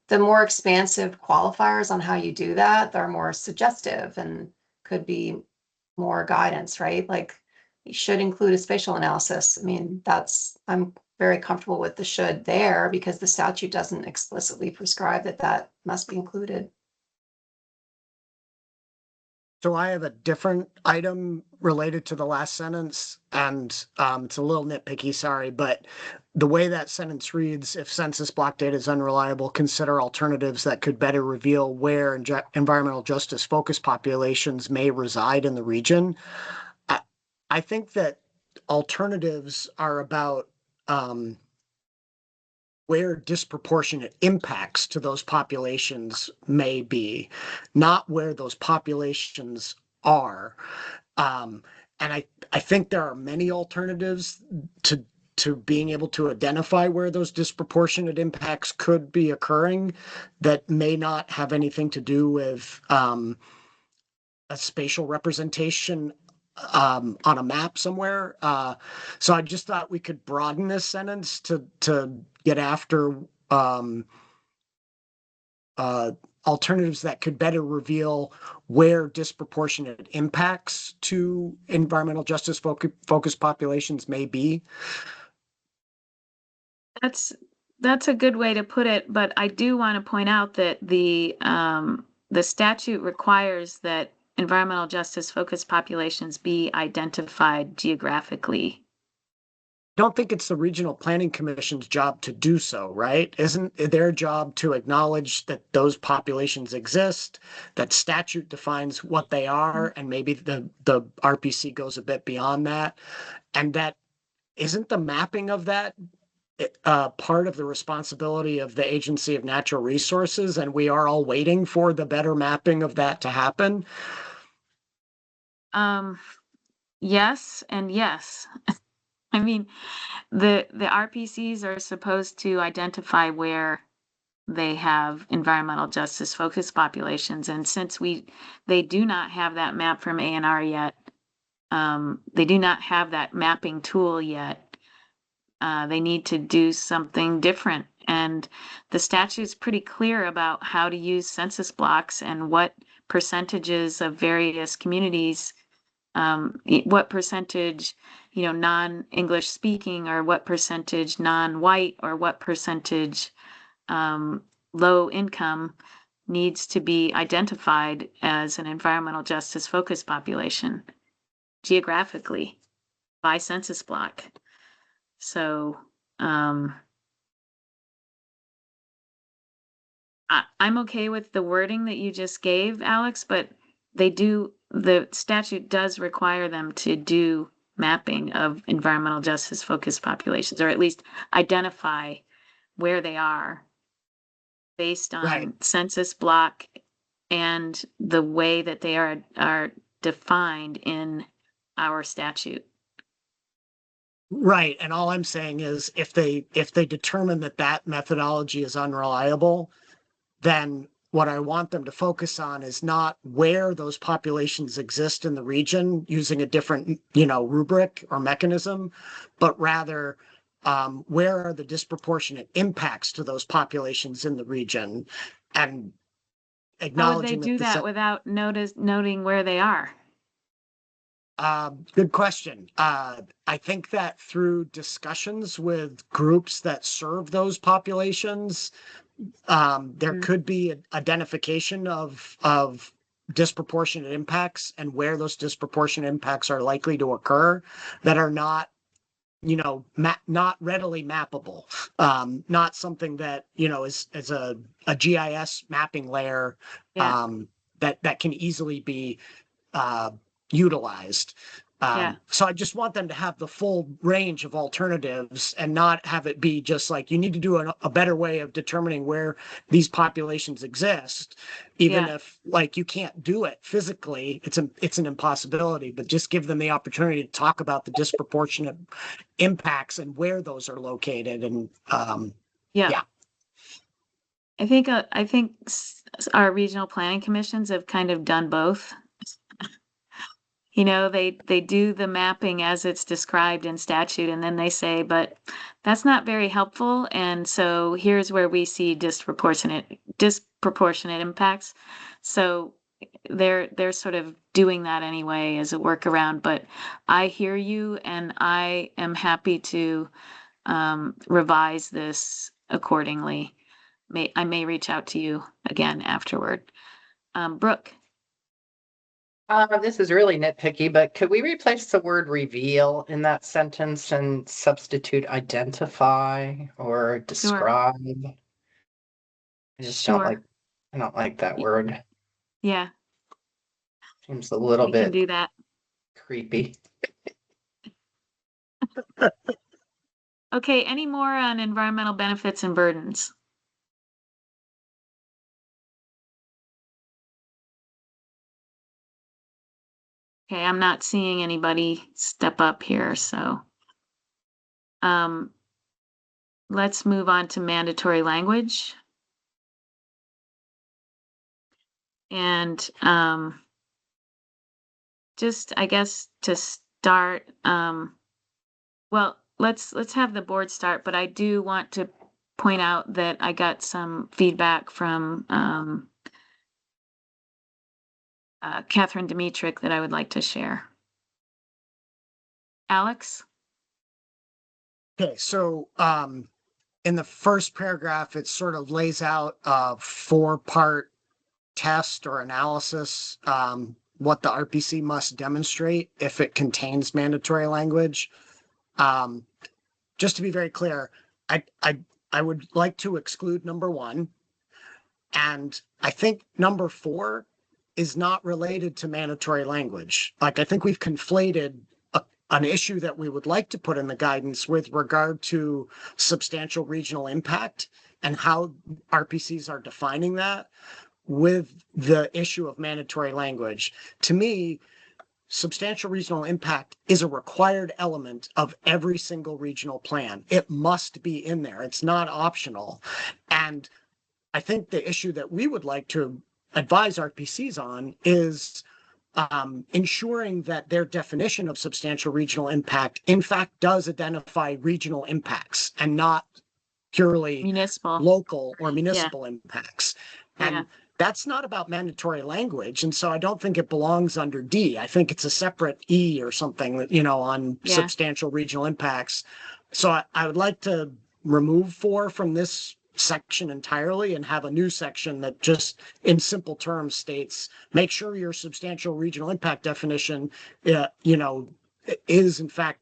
The more expansive qualifiers on how you do that, they're more suggestive and could be more guidance, right? Like you should include a spatial analysis. I mean, I'm very comfortable with the should there because the statute doesn't explicitly prescribe that must be included. So I have a different item related to the last sentence, and it's a little nitpicky, sorry, but the way that sentence reads, if census block data is unreliable, consider alternatives that could better reveal where environmental justice focused populations may reside in the region. I think that alternatives are about where disproportionate impacts to those populations may be, not where those populations are. And I think there are many alternatives to being able to identify where those disproportionate impacts could be occurring that may not have anything to do with a spatial representation on a map somewhere. So I just thought we could broaden this sentence to get after alternatives that could better reveal where disproportionate impacts to environmental justice focused populations may be. That's a good way to put it, but I do want to point out that the statute requires that environmental justice focused populations be identified geographically. Don't think it's the Regional Planning Commission's job to do so, right? Isn't it their job to acknowledge that those populations exist, that statute defines what they are, and maybe the RPC goes a bit beyond that, and that isn't the mapping of that part of the responsibility of the Agency of Natural Resources, and we are all waiting for the better mapping of that to happen? Yes and yes. I mean, the RPCs are supposed to identify where they have environmental justice focused populations, and since they do not have that map from ANR yet, they do not have that mapping tool yet. They need to do something different, and the statute's pretty clear about how to use census blocks and what percentages of various communities, what percentage, non-English speaking, or what percentage non-white, or what percentage low income needs to be identified as an environmental justice focused population geographically by census block. So I'm okay with the wording that you just gave, Alex, but the statute does require them to do mapping of environmental justice focused populations, or at least identify where they are based Right. on census block and the way that they are defined in our statute. Right, and all I'm saying is if they determine that that methodology is unreliable, then what I want them to focus on is not where those populations exist in the region using a different, rubric or mechanism, but rather where are the disproportionate impacts to those populations in the region, and How would they acknowledging do that that without noting where they are? Good question. I think that through discussions with groups that serve those populations, there could be identification of disproportionate impacts and where those disproportionate impacts are likely to occur that are not, not readily mappable. Not something that, is a GIS mapping layer, Yeah. that can easily be, utilized. Yeah. So I just want them to have the full range of alternatives and not have it be just like, you need to do a better way of determining where these populations exist. Even Yeah. if like you can't do it physically, it's an impossibility, but just give them the opportunity to talk about the disproportionate impacts and where those are located. And Yeah. Yeah. I think our regional planning commissions have kind of done both. They do the mapping as it's described in statute, and then they say, but that's not very helpful. And so here's where we see disproportionate impacts. So they're sort of doing that anyway as a workaround, but I hear you, and I am happy to revise this accordingly. I may reach out to you again afterward. Brooke. This is really nitpicky, but could we replace the word reveal in that sentence and substitute identify or describe? I just Sure. I don't like that word. Yeah, Seems a little we can bit do that. creepy. Okay, any more on environmental benefits and burdens? Okay, I'm not seeing anybody step up here, so. Let's move on to mandatory language. And just, I guess, to start, well, let's have the board start, but I do want to point out that I got some feedback from Catherine Dimitrick that I would like to share. Alex? Okay, so in the first paragraph, it sort of lays out a 4-part test or analysis, what the RPC must demonstrate if it contains mandatory language. Just to be very clear, I would like to exclude number 1. And I think number 4 is not related to mandatory language. Like, I think we've conflated an issue that we would like to put in the guidance with regard to substantial regional impact and how RPCs are defining that with the issue of mandatory language. To me, substantial regional impact is a required element of every single regional plan. It must be in there. It's not optional. And I think the issue that we would like to advise RPCs on is ensuring that their definition of substantial regional impact, in fact, does identify regional impacts and not purely Municipal. local or municipal impacts. And Yeah. that's not about mandatory language. And so I don't think it belongs under D. I think it's a separate E or something, on substantial regional impacts. So I would like to remove 4 from this section entirely and have a new section that just in simple terms states, make sure your substantial regional impact definition, is in fact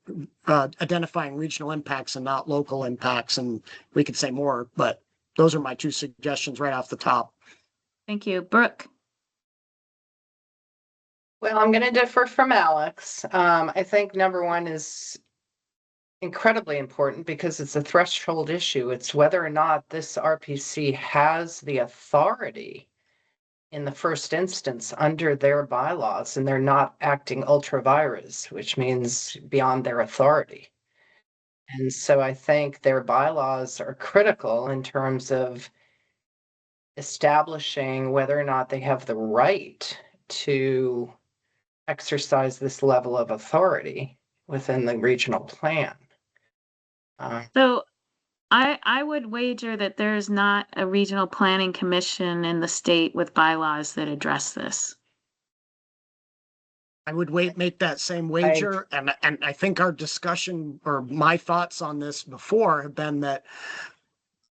identifying regional impacts and not local impacts. And we could say more, but those are my two suggestions right off the top. Thank you. Brooke? Well, I'm going to differ from Alex. I think number one is incredibly important because it's a threshold issue. It's whether or not this RPC has the authority in the first instance under their bylaws, and they're not acting ultra vires, which means beyond their authority. And so I think their bylaws are critical in terms of establishing whether or not they have the right to exercise this level of authority within the regional plan. So I would wager that there's not a regional planning commission in the state with bylaws that address this. I would make that same wager, and I think our discussion or my thoughts on this before have been that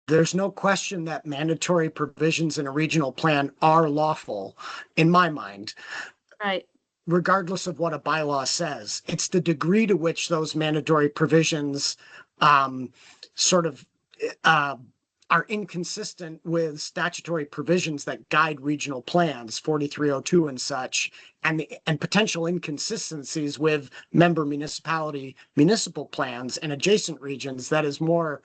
there's no question that mandatory provisions in a regional plan are lawful, in my mind. Right. Regardless of what a bylaw says, it's the degree to which those mandatory provisions sort of are inconsistent with statutory provisions that guide regional plans, 4302 and such, and potential inconsistencies with member municipal plans and adjacent regions. That is more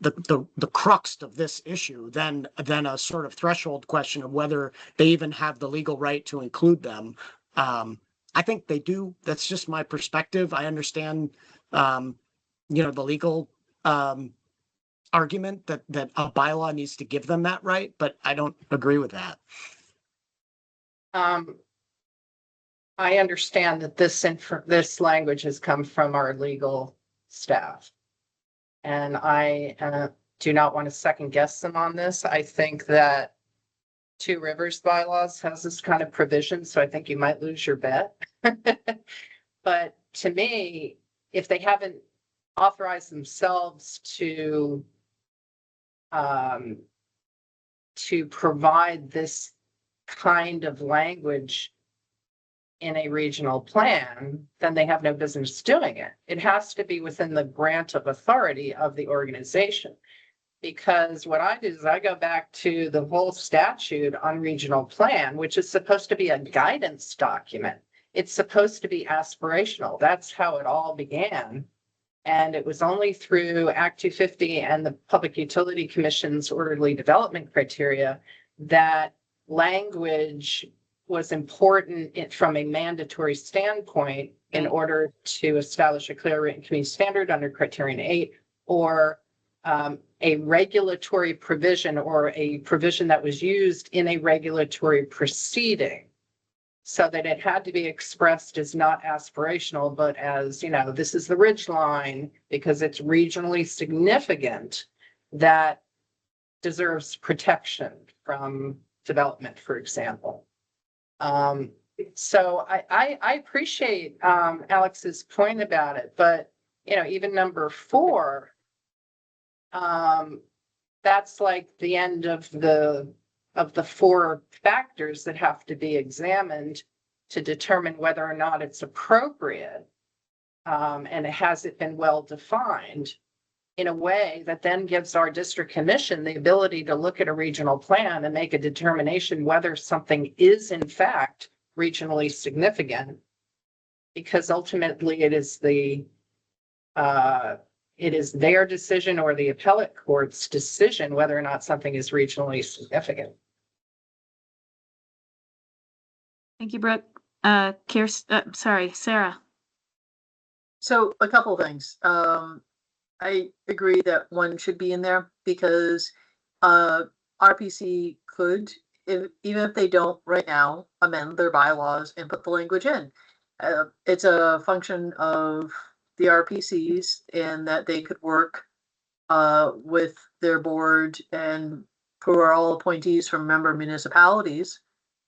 the crux of this issue than a sort of threshold question of whether they even have the legal right to include them. I think they do. That's just my perspective. I understand, the legal argument that a bylaw needs to give them that right, but I don't agree with that. I understand that this language has come from our legal staff, and I do not want to second guess them on this. I think that Two Rivers bylaws has this kind of provision, so I think you might lose your bet. But to me, if they haven't authorized themselves to provide this kind of language in a regional plan, then they have no business doing it. It has to be within the grant of authority of the organization. Because what I do is I go back to the whole statute on regional plan, which is supposed to be a guidance document. It's supposed to be aspirational. That's how it all began. And it was only through Act 250 and the Public Utility Commission's orderly development criteria that language was important from a mandatory standpoint in order to establish a clear written community standard under Criterion 8, or a regulatory provision or a provision that was used in a regulatory proceeding, so that it had to be expressed as not aspirational, but as, this is the ridge line because it's regionally significant that deserves protection from development, for example. So I appreciate Alex's point about it, but even number 4, that's like the end of the 4 factors that have to be examined to determine whether or not it's appropriate. And has it been well defined in a way that then gives our district commission the ability to look at a regional plan and make a determination whether something is in fact regionally significant, because ultimately it is their decision or the appellate court's decision whether or not something is regionally significant. Thank you, Brooke. Sarah. So a couple things. I agree that one should be in there because RPC could, even if they don't right now, amend their bylaws and put the language in. It's a function of the RPCs and that they could work with their board and who are all appointees from member municipalities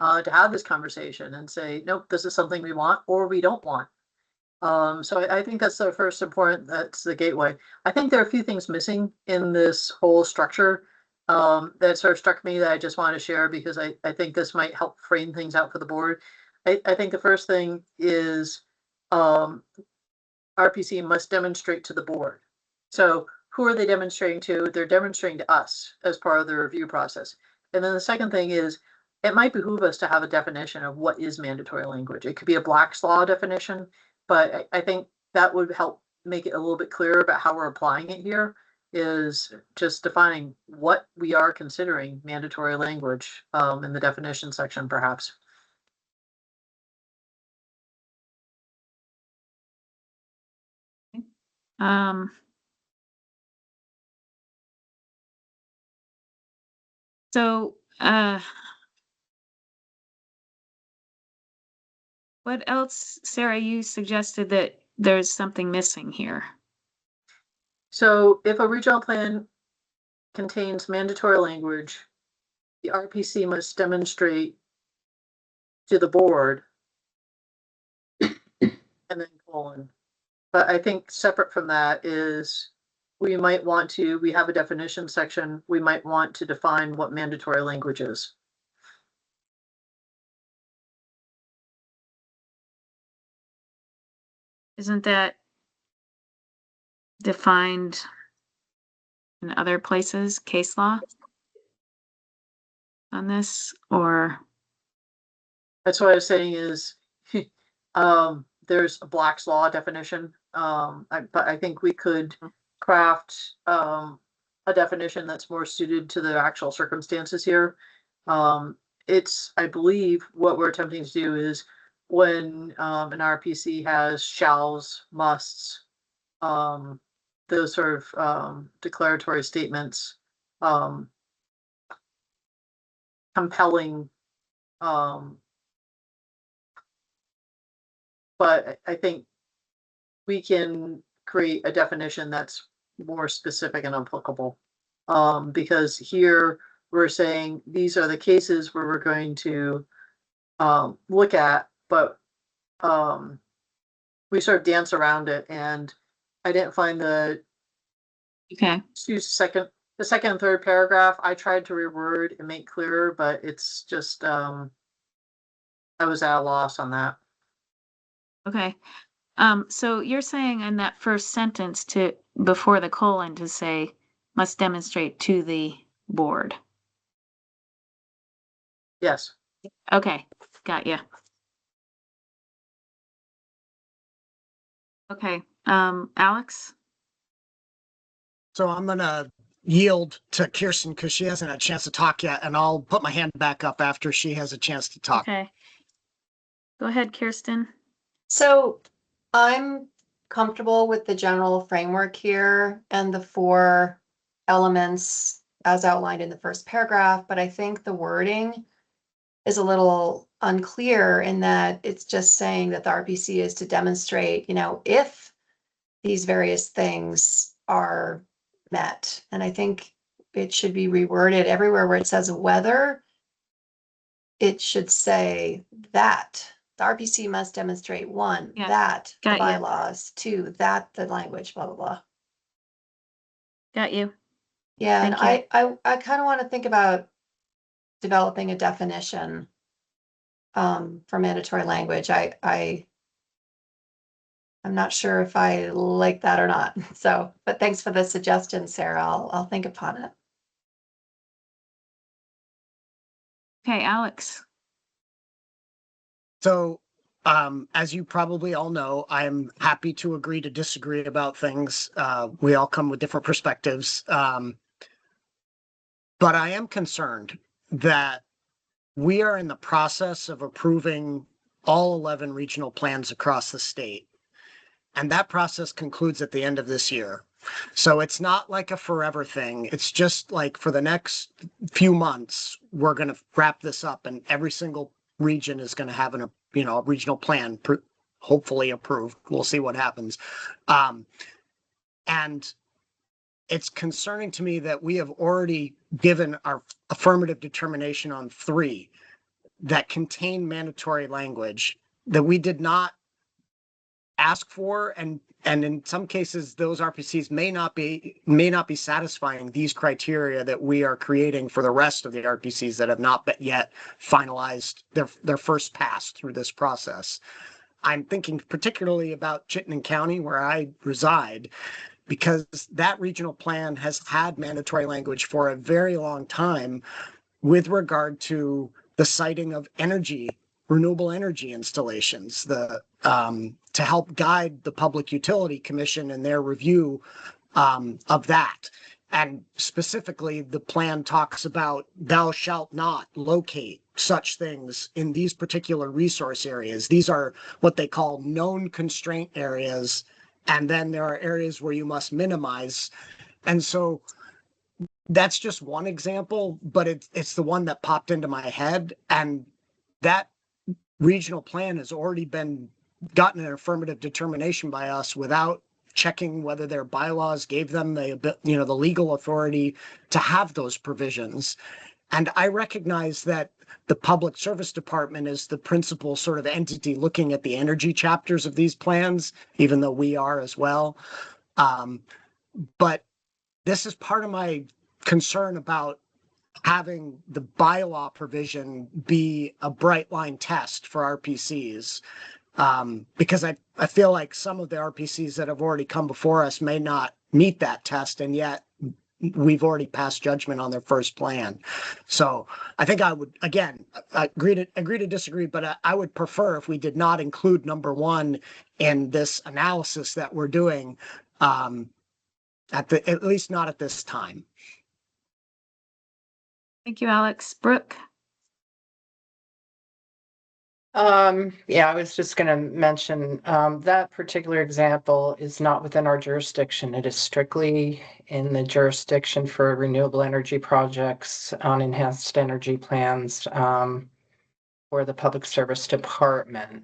to have this conversation and say, nope, this is something we want or we don't want. So I think that's the first important, that's the gateway. I think there are a few things missing in this whole structure that sort of struck me that I just want to share because I think this might help frame things out for the board. I think the first thing is RPC must demonstrate to the board. So who are they demonstrating to? They're demonstrating to us as part of the review process. And then the second thing is, it might behoove us to have a definition of what is mandatory language. It could be a Black's Law definition, but I think that would help make it a little bit clearer about how we're applying it here, is just defining what we are considering mandatory language in the definition section, perhaps. Um, so, what else, Sarah, you suggested that there's something missing here. So if a regional plan contains mandatory language, the RPC must demonstrate to the board and then colon. But I think separate from that is we have a definition section, we might want to define what mandatory language is. Isn't that defined in other places, case law on this, or? That's what I was saying is, there's a Black's Law definition. But I think we could craft, a definition that's more suited to the actual circumstances here. I believe what we're attempting to do is when, an RPC has shalls, musts, those sort of, declaratory statements, compelling, but I think we can create a definition that's more specific and applicable. Because here we're saying these are the cases where we're going to look at, but we sort of dance around it, and I didn't find the second and third paragraph. I tried to reword and make clearer, but it's just I was at a loss on that. Okay. So you're saying in that first sentence before the colon to say must demonstrate to the board. Yes. Okay, got you. Okay, Alex? So I'm gonna yield to Kirsten because she hasn't had a chance to talk yet, and I'll put my hand back up after she has a chance to talk. Okay. Go ahead, Kirsten. So I'm comfortable with the general framework here and the 4 elements as outlined in the first paragraph, but I think the wording is a little unclear in that it's just saying that the RPC is to demonstrate, if these various things are met. And I think it should be reworded everywhere where it says whether, it should say that. The RPC must demonstrate 1, that the Got you. bylaws, 2, that the language, blah, blah, blah. Got you. Yeah, and Thank I kind of want to think about developing a definition for mandatory language. I'm not sure if I like that or not. So, but thanks for the suggestion, Sarah. I'll think upon it. Okay, Alex. So, as you probably all know, I'm happy to agree to disagree about things. We all come with different perspectives. But I am concerned that we are in the process of approving all 11 regional plans across the state. And that process concludes at the end of this year. So it's not like a forever thing. It's just like for the next few months, we're going to wrap this up and every single region is going to have a regional plan, hopefully approved. We'll see what happens. And it's concerning to me that we have already given our affirmative determination on 3 that contain mandatory language that we did not ask for, and in some cases those RPCs may not be satisfying these criteria that we are creating for the rest of the RPCs that have not yet finalized their first pass through this process. I'm thinking particularly about Chittenden County, where I reside, because that regional plan has had mandatory language for a very long time with regard to the siting of renewable energy installations, to help guide the Public Utility Commission in their review of that. And specifically, the plan talks about thou shalt not locate such things in these particular resource areas. These are what they call known constraint areas. And then there are areas where you must minimize. And so that's just one example, but it's the one that popped into my head. And that regional plan has already gotten an affirmative determination by us without checking whether their bylaws gave them the legal authority to have those provisions. And I recognize that the Public Service Department is the principal sort of entity looking at the energy chapters of these plans, even though we are as well. But this is part of my concern about having the bylaw provision be a bright line test for RPCs. Because I feel like some of the RPCs that have already come before us may not meet that test, and yet we've already passed judgment on their first plan. So I think I would, again, agree to disagree, but I would prefer if we did not include number one in this analysis that we're doing, at least not at this time. Thank you, Alex. Brooke? Yeah, I was just going to mention that particular example is not within our jurisdiction. It is strictly in the jurisdiction for renewable energy projects on enhanced energy plans for the Public Service Department.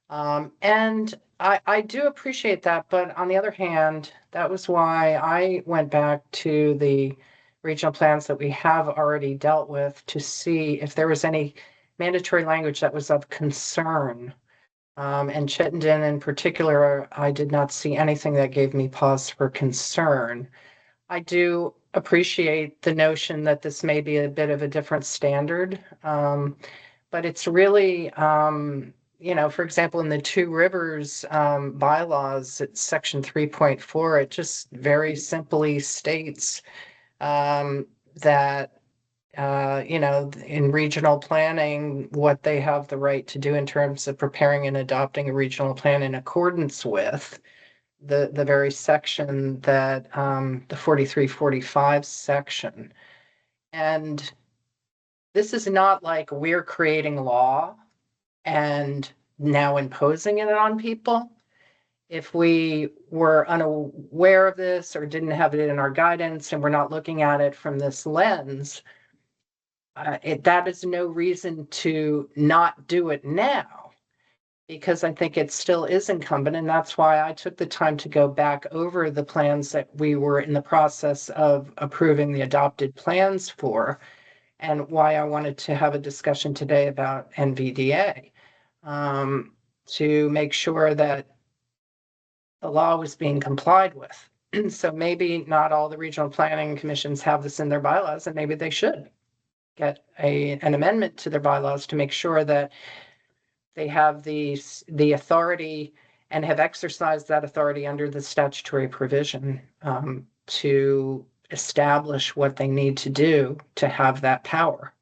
And I do appreciate that, but on the other hand, that was why I went back to the regional plans that we have already dealt with to see if there was any mandatory language that was of concern. And Chittenden in particular, I did not see anything that gave me pause for concern. I do appreciate the notion that this may be a bit of a different standard, but it's really, for example, in the Two Rivers bylaws, it's section 3.4, it just very simply states that in regional planning, what they have the right to do in terms of preparing and adopting a regional plan in accordance with the very section that the 4345 section. And this is not like we're creating law and now imposing it on people. If we were unaware of this or didn't have it in our guidance and we're not looking at it from this lens, that is no reason to not do it now, because I think it still is incumbent. And that's why I took the time to go back over the plans that we were in the process of approving the adopted plans for, and why I wanted to have a discussion today about NVDA, to make sure that the law was being complied with. So maybe not all the regional planning commissions have this in their bylaws, and maybe they should get an amendment to their bylaws to make sure that they have the authority and have exercised that authority under the statutory provision to establish what they need to do to have that power.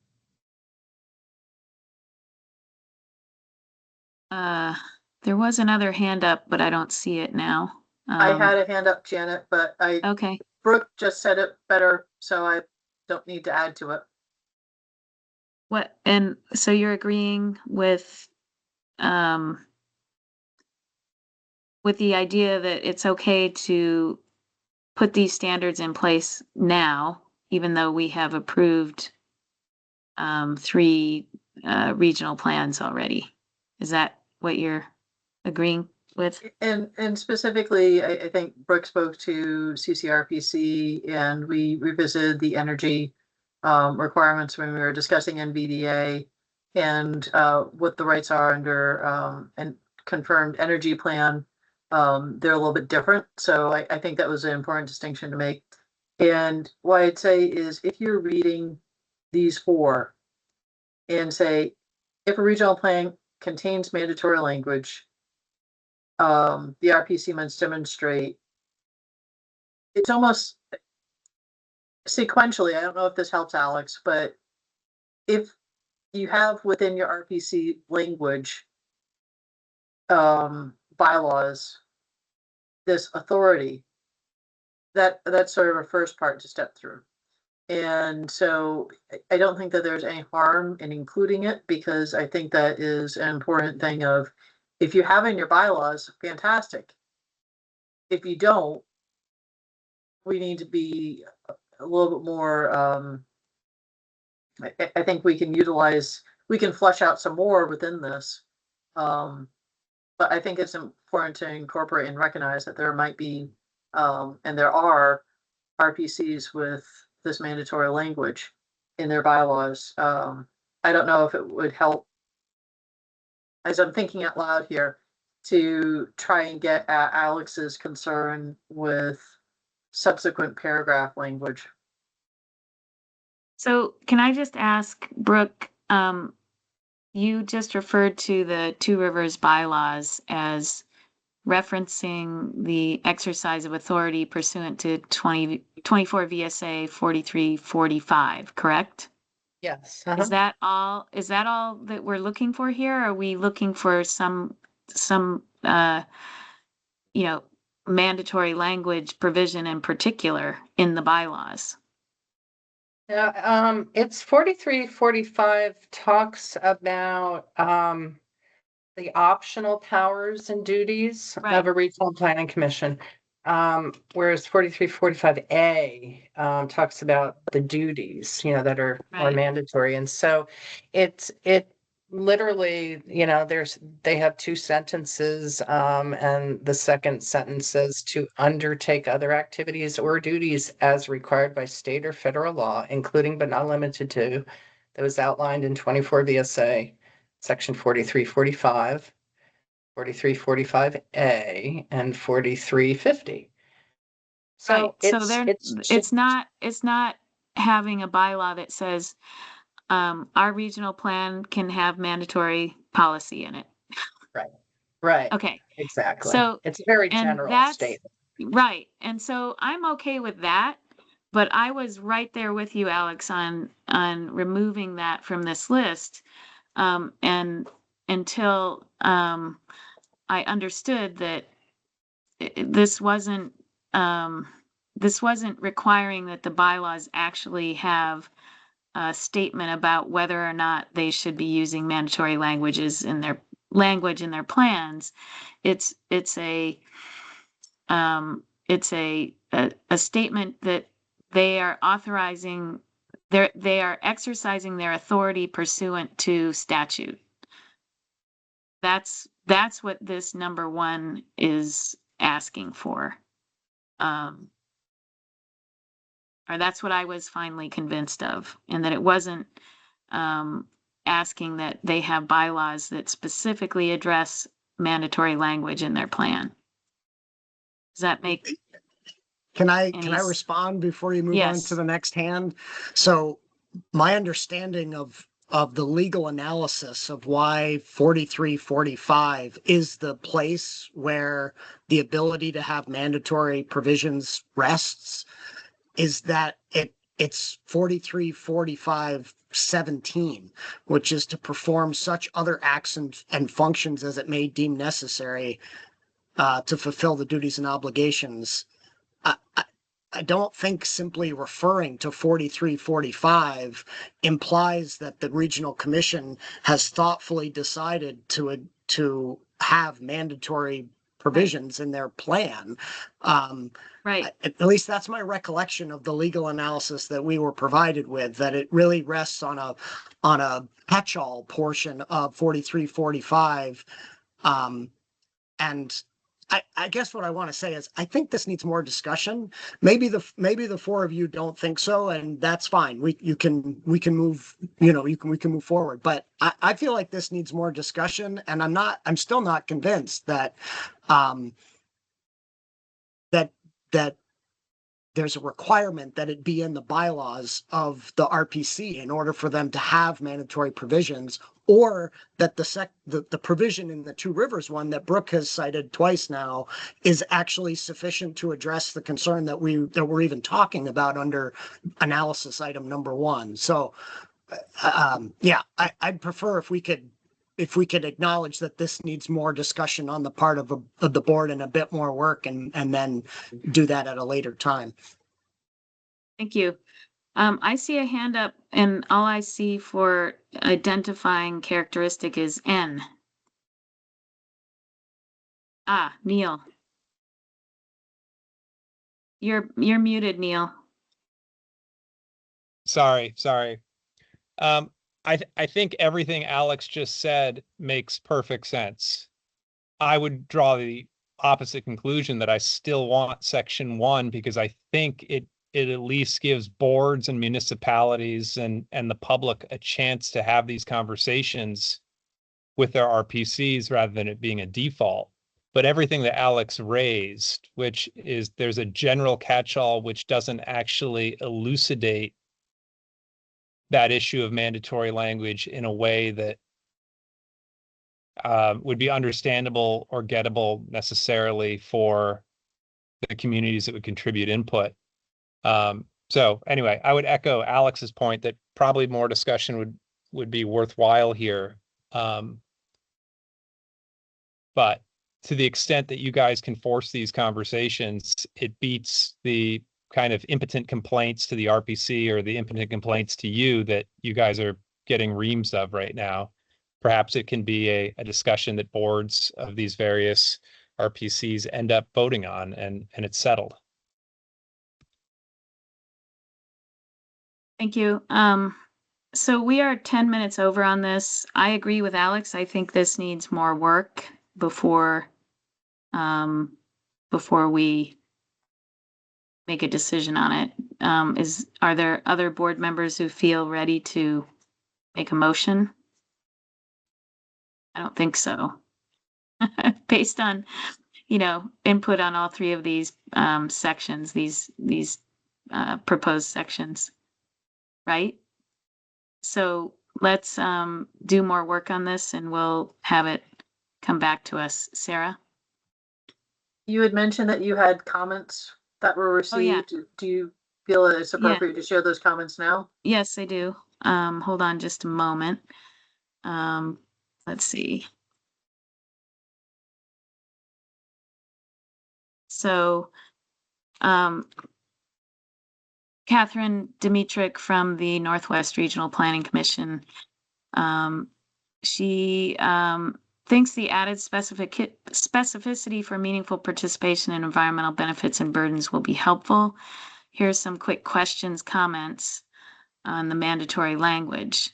There was another hand up, but I don't see it now. I had a hand up, Janet, but Okay. Brooke just said it better, so I don't need to add to it. What, and so you're agreeing with the idea that it's okay to put these standards in place now, even though we have approved 3 regional plans already? Is that what you're agreeing with? And specifically, I think Brooke spoke to CCRPC, and we revisited the energy requirements when we were discussing NVDA and what the rights are under and confirmed energy plan. They're a little bit different. So I think that was an important distinction to make. And what I'd say is, if you're reading these 4 and say, if a regional plan contains mandatory language, the RPC must demonstrate it's almost sequentially, I don't know if this helps, Alex, but if you have within your RPC language, bylaws, this authority, that's sort of a first part to step through. And so I don't think that there's any harm in including it, because I think that is an important thing of, if you have in your bylaws, fantastic. If you don't, we need to be a little bit more, I think we can flesh out some more within this. But I think it's important to incorporate and recognize that there might be, and there are RPCs with this mandatory language in their bylaws. I don't know if it would help, as I'm thinking out loud here, to try and get at Alex's concern with subsequent paragraph language. So can I just ask, Brooke, you just referred to the Two Rivers bylaws as referencing the exercise of authority pursuant to 24 VSA 4345, correct? Yes. Is that all that we're looking for here? Are we looking for some mandatory language provision in particular in the bylaws? Yeah, it's 4345 talks about the optional powers and duties Right. of a regional planning commission. Whereas 4345A talks about the duties, that are Right. mandatory. And so it literally, they have two sentences, and the second sentence says to undertake other activities or duties as required by state or federal law, including but not limited to those outlined in 24 VSA, section 4345, 4345A, and 4350. So Right. So it's not having a bylaw that says our regional plan can have mandatory policy in it. Right. Okay. Exactly. So It's a very and general that's statement. right. And so I'm okay with that, but I was right there with you, Alex, on removing that from this list. And until I understood that this wasn't requiring that the bylaws actually have a statement about whether or not they should be using mandatory language in their plans. It's a statement that they are authorizing, they are exercising their authority pursuant to statute. That's what this number 1 is asking for. Or that's what I was finally convinced of, and that it wasn't asking that they have bylaws that specifically address mandatory language in their plan. Does that make Can I any s- respond before you move on Yes. to the next hand? So my understanding of the legal analysis of why 4345 is the place where the ability to have mandatory provisions rests is that it's 4345-17, which is to perform such other acts and functions as it may deem necessary to fulfill the duties and obligations. I don't think simply referring to 4345 implies that the regional commission has thoughtfully decided to have mandatory provisions in their plan. Right. At least that's my recollection of the legal analysis that we were provided with, that it really rests on a catch-all portion of 4345. And I guess what I want to say is I think this needs more discussion. Maybe the four of you don't think so, and that's fine. We can move, we can move forward. But I feel like this needs more discussion, and I'm still not convinced that that there's a requirement that it be in the bylaws of the RPC in order for them to have mandatory provisions, or that the provision in the Two Rivers one that Brooke has cited twice now is actually sufficient to address the concern that we're even talking about under analysis item number 1. So, yeah, I'd prefer if we could acknowledge that this needs more discussion on the part of the board and a bit more work, and then do that at a later time. Thank you. I see a hand up and all I see for identifying characteristic is N. Ah, Neil. You're muted, Neil. Sorry. I think everything Alex just said makes perfect sense. I would draw the opposite conclusion that I still want section 1 because I think it at least gives boards and municipalities and the public a chance to have these conversations with their RPCs rather than it being a default. But everything that Alex raised, which is there's a general catch-all which doesn't actually elucidate that issue of mandatory language in a way that would be understandable or gettable necessarily for the communities that would contribute input. So anyway, I would echo Alex's point that probably more discussion would be worthwhile here. But to the extent that you guys can force these conversations, it beats the kind of impotent complaints to the RPC or the impotent complaints to you that you guys are getting reams of right now. Perhaps it can be a discussion that boards of these various RPCs end up voting on, and it's settled. Thank you. So we are 10 minutes over on this. I agree with Alex. I think this needs more work before we make a decision on it. Are there other board members who feel ready to make a motion? I don't think so. Based on, input on all 3 of these sections, these proposed sections, right? So let's do more work on this and we'll have it come back to us. Sarah? You had mentioned that you had comments that were received. Do you feel that it's appropriate to share those comments now? Yes, I do. Hold on just a moment. Let's see. So, Catherine Dimitrick from the Northwest Regional Planning Commission, she thinks the added specificity for meaningful participation in environmental benefits and burdens will be helpful. Here's some quick questions, comments on the mandatory language.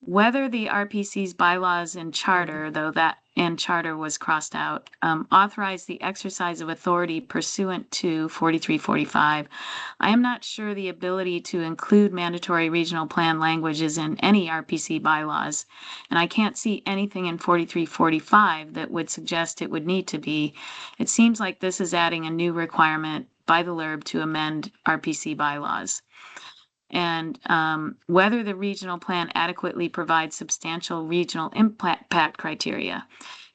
Whether the RPC's bylaws and charter, though that and charter was crossed out, authorize the exercise of authority pursuant to 4345. I am not sure the ability to include mandatory regional plan language is in any RPC bylaws, and I can't see anything in 4345 that would suggest it would need to be. It seems like this is adding a new requirement by the LURB to amend RPC bylaws. And whether the regional plan adequately provides substantial regional impact criteria.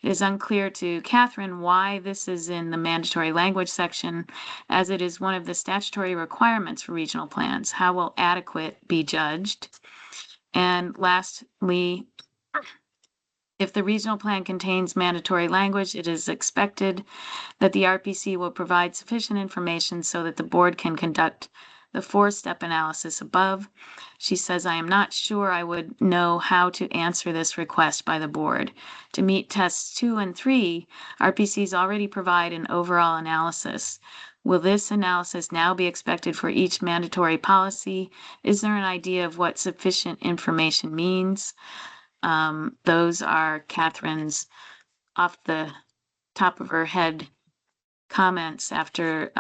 It is unclear to Catherine why this is in the mandatory language section, as it is one of the statutory requirements for regional plans. How will adequate be judged? And lastly, if the regional plan contains mandatory language, it is expected that the RPC will provide sufficient information so that the board can conduct the 4-step analysis above. She says, I am not sure I would know how to answer this request by the board. To meet tests 2 and 3, RPCs already provide an overall analysis. Will this analysis now be expected for each mandatory policy? Is there an idea of what sufficient information means? Those are Catherine's off the top of her head comments after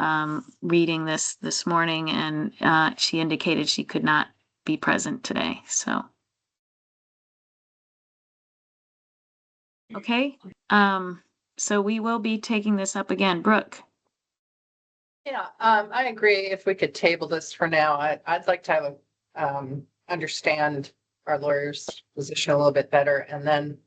reading this morning, and she indicated she could not be present today. So, okay. So we will be taking this up again. Brooke? Yeah, I agree. If we could table this for now, I'd like to have understand our lawyer's position a little bit better. And then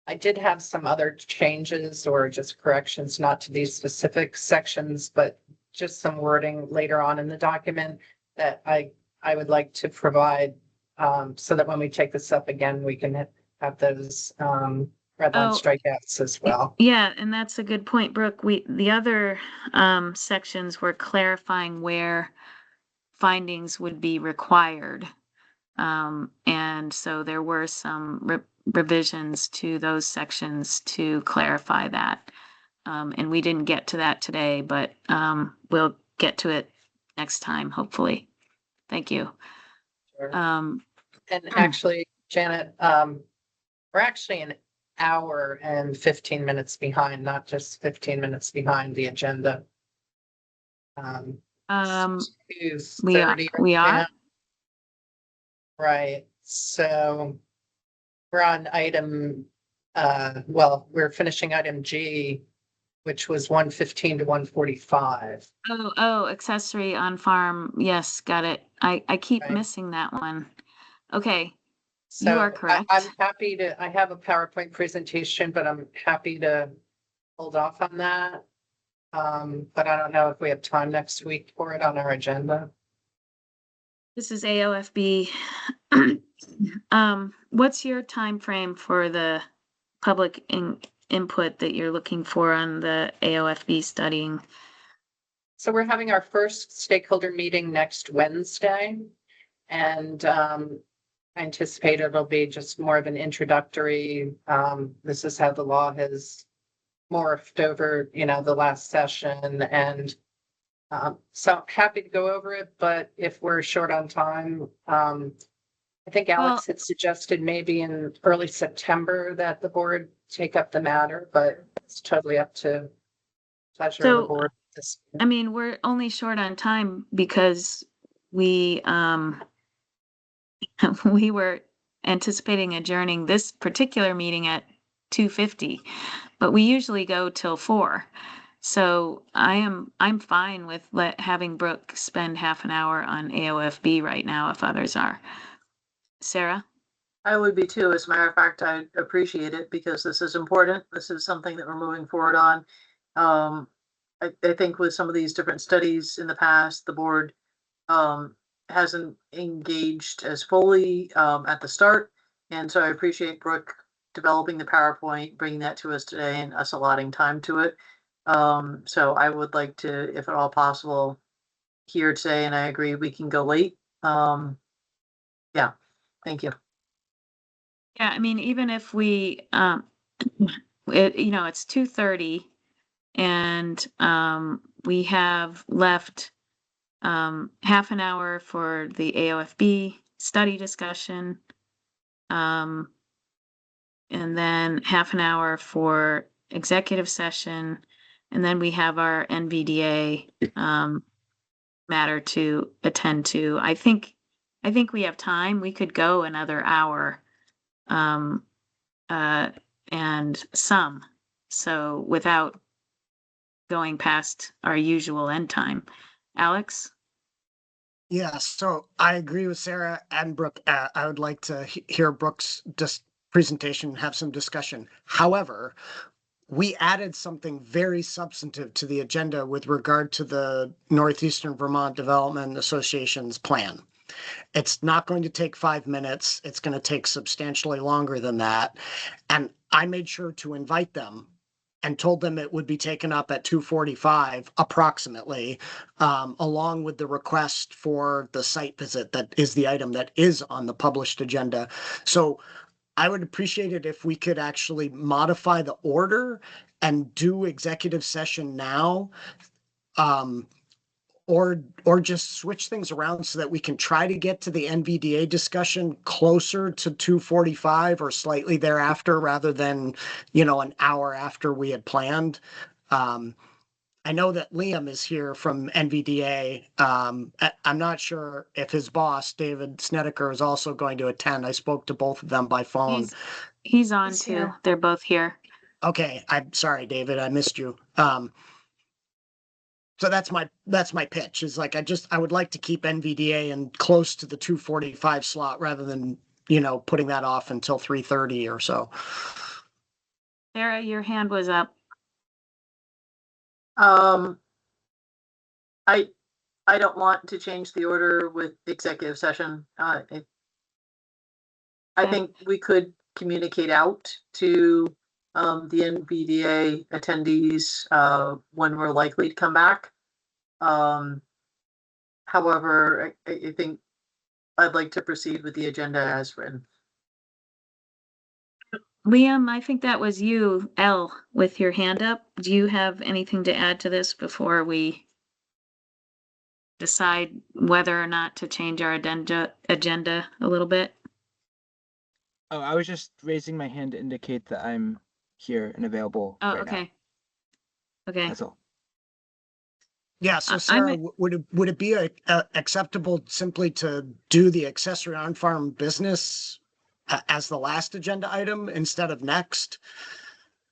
I did have some other changes or just corrections, not to these specific sections, but just some wording later on in the document that I would like to provide, so that when we take this up again, we can have those, red line Oh. strikeouts as well. Yeah, and that's a good point, Brooke. The other sections were clarifying where findings would be required. And so there were some revisions to those sections to clarify that. And we didn't get to that today, but we'll get to it next time, hopefully. Thank you. Sure. Um, And actually, Janet, we're actually an hour and 15 minutes behind, not just 15 minutes behind the agenda. we are, 2:30 we right are. now. Right, so we're on item, we're finishing item G, which was 115 to 145. Oh, accessory on farm. Yes, got it. I keep Right. missing that one. Okay, So are correct. I'm happy to, I have a PowerPoint presentation, but I'm happy to hold off on that. But I don't know if we have time next week for it on our agenda. this is AOFB. What's your time frame for the public input that you're looking for on the AOFB studying? So we're having our first stakeholder meeting next Wednesday. And I anticipate it'll be just more of an introductory. This is how the law has morphed over, the last session. And so happy to go over it, but if we're short on time, I think Alex had suggested maybe in early September that the board take up the matter, but it's totally up to pleasure of the board. I mean, we're only short on time because we we were anticipating adjourning this particular meeting at 2:50, but we usually go till 4. So I'm fine with having Brooke spend half an hour on AOFB right now if others are. Sarah? I would be too. As a matter of fact, I appreciate it because this is important. This is something that we're moving forward on. I think with some of these different studies in the past, the board hasn't engaged as fully at the start. And so I appreciate Brooke developing the PowerPoint, bringing that to us today and us allotting time to it. So I would like to, if at all possible, here today, and I agree we can go late. Yeah, thank you. Yeah, I mean, even if we, it's 2:30 and we have left half an hour for the AOFB study discussion, and then half an hour for executive session, and then we have our NVDA matter to attend to. I think we have time. We could go another hour, and some, so without going past our usual end time. Alex? Yeah, so I agree with Sarah and Brooke. I would like to hear Brooke's presentation, have some discussion. However, we added something very substantive to the agenda with regard to the Northeastern Vermont Development Association's plan. It's not going to take 5 minutes. It's going to take substantially longer than that. And I made sure to invite them and told them it would be taken up at 2:45 approximately, along with the request for the site visit that is the item that is on the published agenda. So I would appreciate it if we could actually modify the order and do executive session now, or just switch things around so that we can try to get to the NVDA discussion closer to 2:45 or slightly thereafter, rather than, an hour after we had planned. I know that Liam is here from NVDA. I'm not sure if his boss, David Snedeker, is also going to attend. I spoke to both of them by phone. He's on He's too. here. They're both here. Okay, I'm sorry, David, I missed you. So that's my pitch is like, I would like to keep NVDA and close to the 2:45 slot rather than, putting that off until 3:30 or so. Sarah, your hand was up. I don't want to change the order with executive session. I think we could communicate out to the NVDA attendees when we're likely to come back. However, I think I'd like to proceed with the agenda as written. Liam, I think that was you, L, with your hand up. Do you have anything to add to this before we decide whether or not to change our agenda a little bit? Oh, I was just raising my hand to indicate that I'm here and available Oh, right now. okay. Okay. That's all. Yeah, so I'm Sarah, a- would it be acceptable simply to do the accessory on-farm business as the last agenda item instead of next?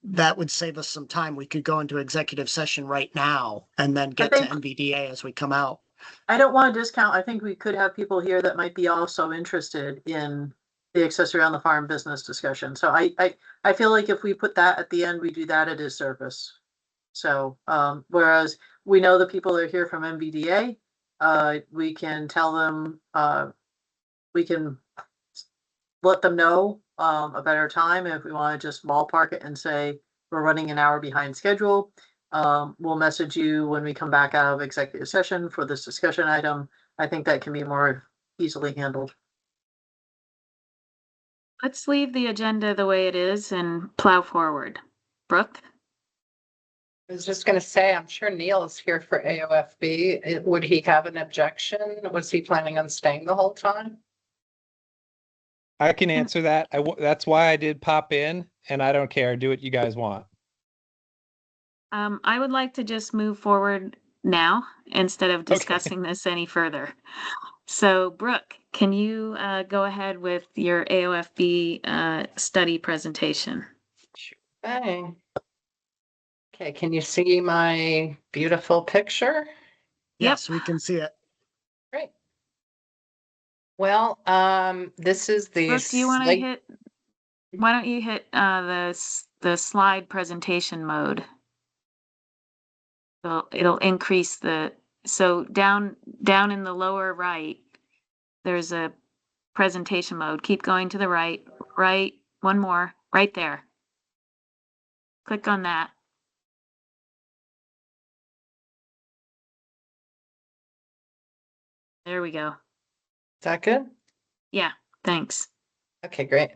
That would save us some time. We could go into executive session right now and then get to think- NVDA as we come out. I don't want to discount. I think we could have people here that might be also interested in the accessory on the farm business discussion. So I feel like if we put that at the end, we do that at a disservice. So, whereas we know the people that are here from NVDA, we can tell them, we can let them know a better time if we want to just ballpark it and say we're running an hour behind schedule. We'll message you when we come back out of executive session for this discussion item. I think that can be more easily handled. Let's leave the agenda the way it is and plow forward. Brooke? I was just gonna say, I'm sure Neil is here for AOFB. Would he have an objection? Was he planning on staying the whole time? I can answer that. That's why I did pop in, and I don't care. Do what you guys want. I would like to just move forward now instead of discussing this any further. So Brooke, can you go ahead with your AOFB study presentation? Okay. Okay, can you see my beautiful picture? Yes, we can see it. Great. Well, this is the Brooke, do you want to slate- hit, why don't you hit the slide presentation mode? It'll increase so down in the lower right, there's a presentation mode. Keep going to the right, one more, right there. Click on that. There we go. Is that good? Yeah, thanks. Okay, great.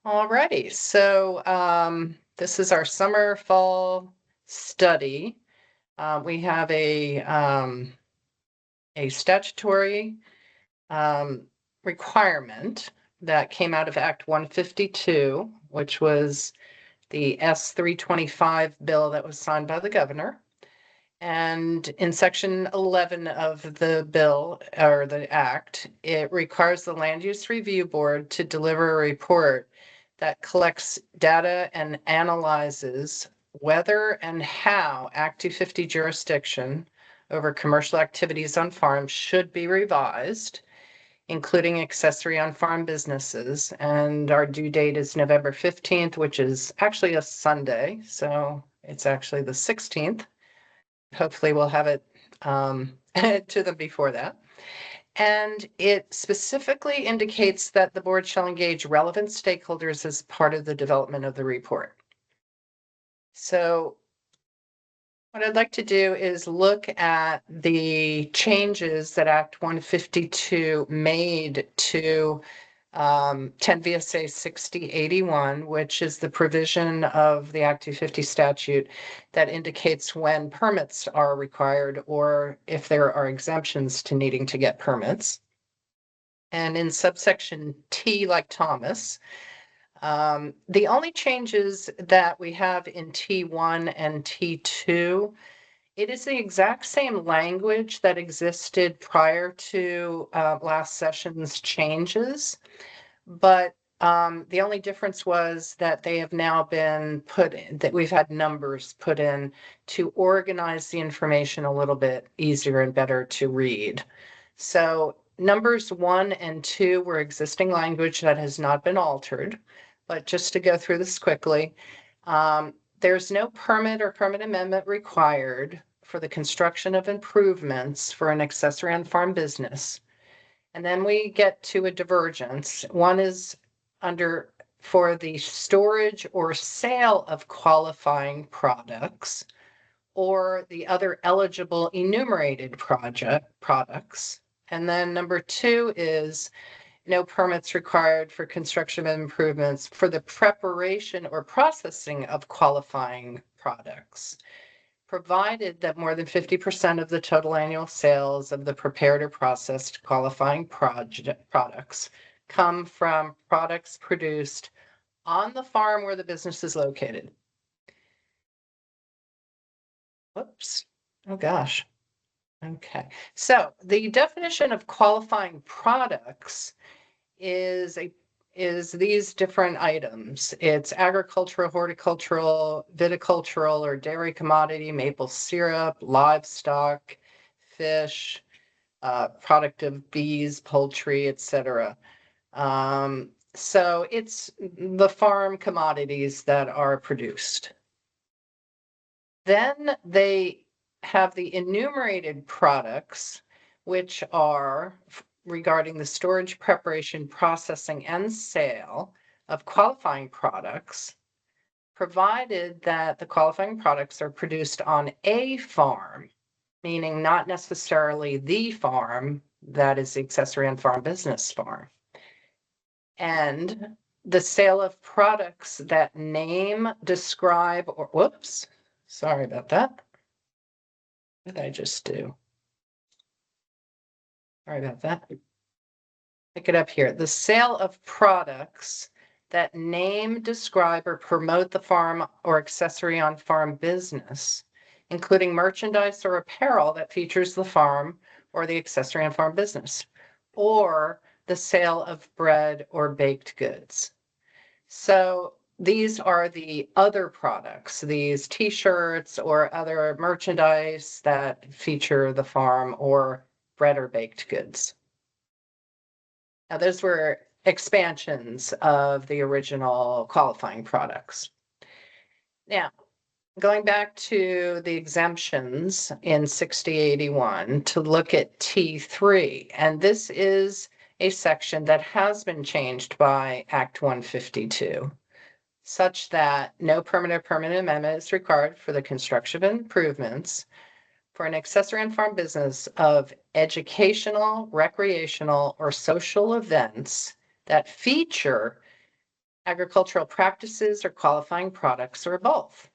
Alrighty, so this is our summer fall study. We have a statutory requirement that came out of Act 152, which was the S325 bill that was signed by the governor. And in section 11 of the bill or the act, it requires the Land Use Review Board to deliver a report that collects data and analyzes whether and how Act 250 jurisdiction over commercial activities on farms should be revised, including accessory on farm businesses. And our due date is November 15th, which is actually a Sunday. So it's actually the 16th. Hopefully we'll have it to them before that. And it specifically indicates that the board shall engage relevant stakeholders as part of the development of the report. So what I'd like to do is look at the changes that Act 152 made to 10 VSA 6081, which is the provision of the Act 250 statute that indicates when permits are required or if there are exemptions to needing to get permits. And in subsection T, like Thomas, the only changes that we have in T1 and T2, it is the exact same language that existed prior to last session's changes, but The only difference was that they have now been put in, that we've had numbers put in to organize the information a little bit easier and better to read. So numbers 1 and 2 were existing language that has not been altered. But just to go through this quickly, there's no permit or permit amendment required for the construction of improvements for an accessory on farm business. And then we get to a divergence. One is under for the storage or sale of qualifying products or the other eligible enumerated products. And then number 2 is no permits required for construction of improvements for the preparation or processing of qualifying products, provided that more than 50% of the total annual sales of the prepared or processed qualifying products come from products produced on the farm where the business is located. Whoops. Oh gosh. Okay. So the definition of qualifying products is these different items. It's agricultural, horticultural, viticultural, or dairy commodity, maple syrup, livestock, fish, product of bees, poultry, etc. So it's the farm commodities that are produced. Then they have the enumerated products, which are regarding the storage, preparation, processing, and sale of qualifying products, provided that the qualifying products are produced on a farm, meaning not necessarily the farm that is the accessory on farm business farm. And the sale of products that name, describe, or whoops, sorry about that. What did I just do? Sorry about that. Pick it up here. The sale of products that name, describe, or promote the farm or accessory on farm business, including merchandise or apparel that features the farm or the accessory on farm business, or the sale of bread or baked goods. So these are the other products, these t-shirts or other merchandise that feature the farm or bread or baked goods. Now, those were expansions of the original qualifying products. Now, going back to the exemptions in 6081 to look at T3, and this is a section that has been changed by Act 152, such that no permanent amendment is required for the construction of improvements for an accessory on farm business of educational, recreational, or social events that feature agricultural practices or qualifying products or both.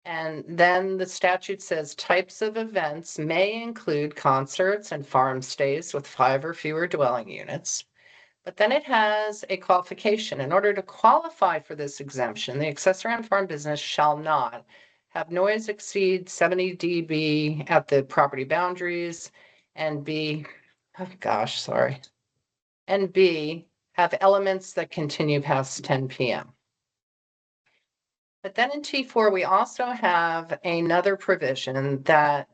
And then the statute says types of events may include concerts and farm stays with 5 or fewer dwelling units. But then it has a qualification. In order to qualify for this exemption, the accessory on farm business shall not have noise exceed 70 dB at the property boundaries, and B, oh gosh, sorry, and B, have elements that continue past 10 p.m. But then in T4, we also have another provision that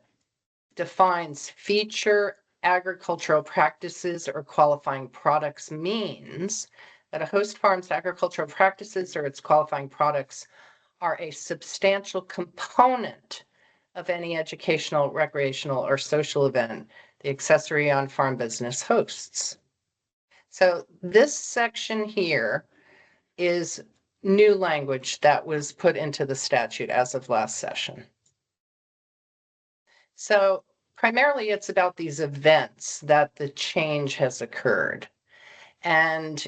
defines feature agricultural practices or qualifying products means that a host farm's agricultural practices or its qualifying products are a substantial component of any educational, recreational, or social event the accessory on farm business hosts. So this section here is new language that was put into the statute as of last session. So primarily it's about these events that the change has occurred. And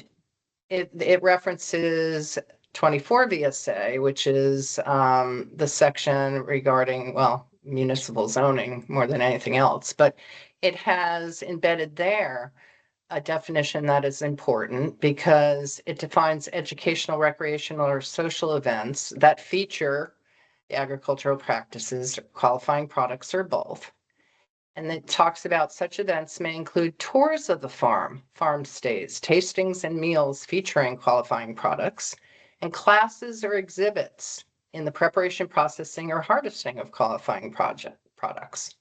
it references 24 VSA, which is the section regarding, well, municipal zoning more than anything else, but it has embedded there a definition that is important because it defines educational, recreational, or social events that feature the agricultural practices, qualifying products, or both. And it talks about such events may include tours of the farm, farm stays, tastings and meals featuring qualifying products, and classes or exhibits in the preparation, processing, or harvesting of qualifying products.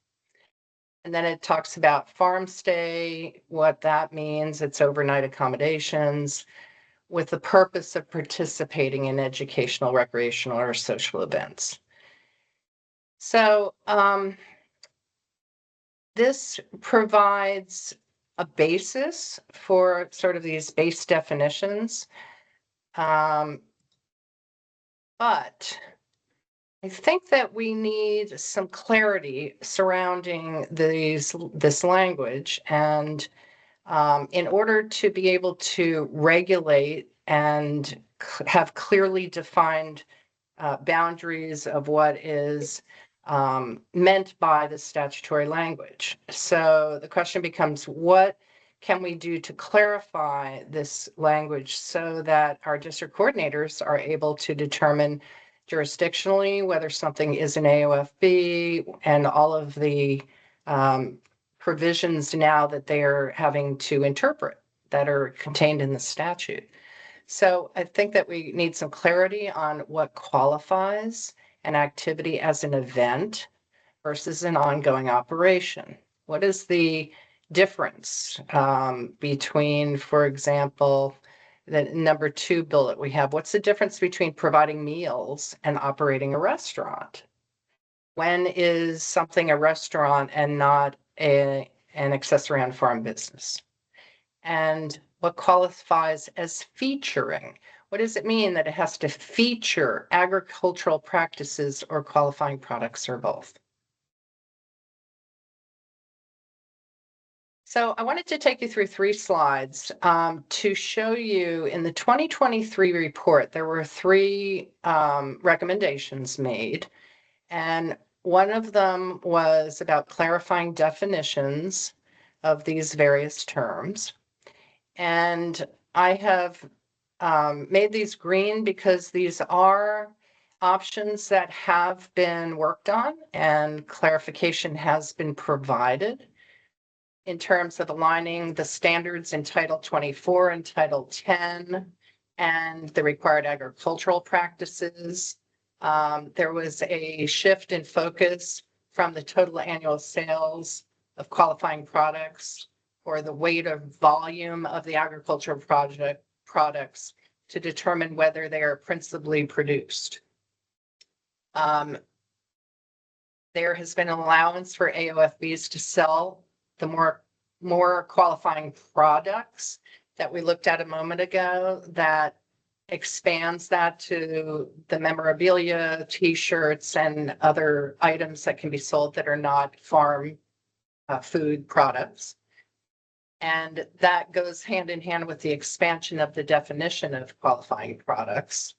And then it talks about farm stay, what that means. It's overnight accommodations with the purpose of participating in educational, recreational, or social events. So this provides a basis for sort of these base definitions. But I think that we need some clarity surrounding this language. And in order to be able to regulate and have clearly defined boundaries of what is meant by the statutory language. So the question becomes, what can we do to clarify this language so that our district coordinators are able to determine jurisdictionally whether something is an AOFB and all of the provisions now that they're having to interpret that are contained in the statute. So I think that we need some clarity on what qualifies an activity as an event versus an ongoing operation. What is the difference between, for example, the number 2 bullet we have? What's the difference between providing meals and operating a restaurant? When is something a restaurant and not an accessory on farm business? And what qualifies as featuring? What does it mean that it has to feature agricultural practices or qualifying products or both? So I wanted to take you through 3 slides to show you in the 2023 report, there were 3 recommendations made. And one of them was about clarifying definitions of these various terms. And I have made these green because these are options that have been worked on and clarification has been provided in terms of aligning the standards in Title 24 and Title 10 and the required agricultural practices. There was a shift in focus from the total annual sales of qualifying products or the weight or volume of the agricultural products to determine whether they are principally produced. There has been an allowance for AOFBs to sell the more qualifying products that we looked at a moment ago that expands that to the memorabilia, t-shirts, and other items that can be sold that are not farm food products. And that goes hand in hand with the expansion of the definition of qualifying products.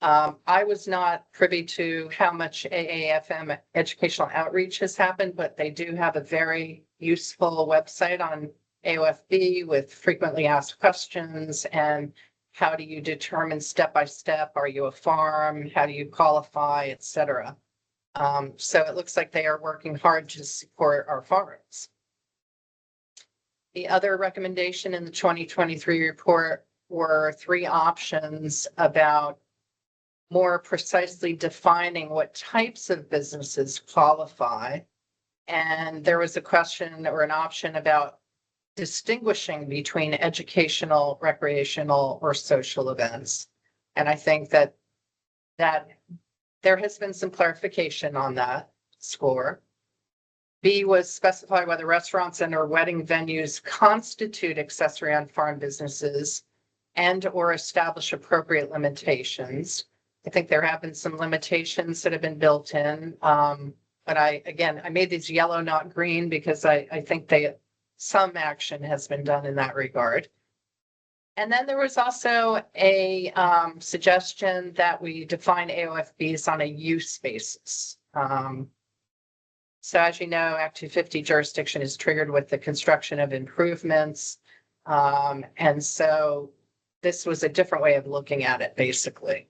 I was not privy to how much AAFM educational outreach has happened, but they do have a very useful website on AOFB with frequently asked questions and how do you determine step by step, are you a farm, how do you qualify, etc. So it looks like they are working hard to support our farms. The other recommendation in the 2023 report were 3 options about more precisely defining what types of businesses qualify. And there was a question or an option about distinguishing between educational, recreational, or social events. And I think that there has been some clarification on that score. B was specify whether restaurants and or wedding venues constitute accessory on farm businesses and or establish appropriate limitations. I think there have been some limitations that have been built in. But I made these yellow, not green, because I think some action has been done in that regard. And then there was also a suggestion that we define AOFBs on a use basis. So as you know, Act 250 jurisdiction is triggered with the construction of improvements. And so this was a different way of looking at it, basically.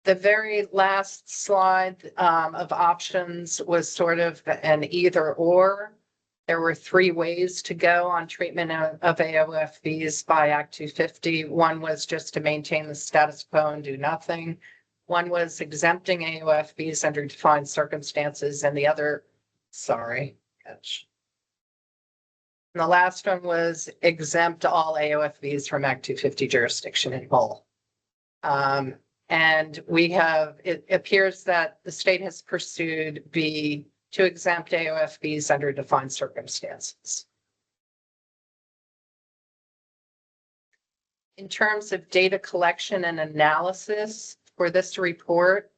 The very last slide of options was sort of an either or. There were 3 ways to go on treatment of AOFBs by Act 250. One was just to maintain the status quo and do nothing. One was exempting AOFBs under defined circumstances, and the other, sorry, catch. And the last one was exempt all AOFBs from Act 250 jurisdiction in whole. And it appears that the state has pursued B to exempt AOFBs under defined circumstances. In terms of data collection and analysis for this report,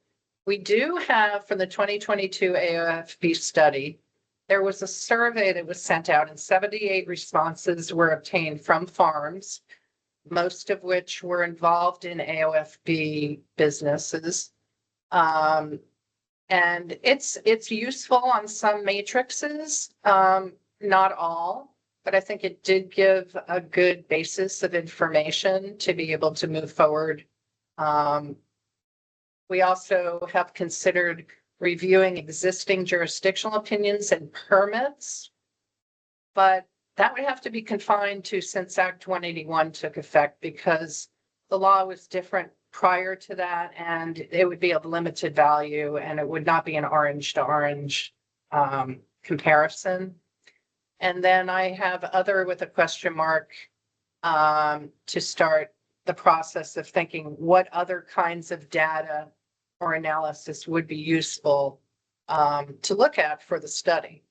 we do have from the 2022 AOFB study, there was a survey that was sent out and 78 responses were obtained from farms, most of which were involved in AOFB businesses. And it's useful on some matrices, not all, but I think it did give a good basis of information to be able to move forward. We also have considered reviewing existing jurisdictional opinions and permits, but that would have to be confined to since Act 181 took effect, because the law was different prior to that, and it would be of limited value, and it would not be an orange to orange comparison. And then I have other with a question mark to start the process of thinking what other kinds of data or analysis would be useful to look at for the study.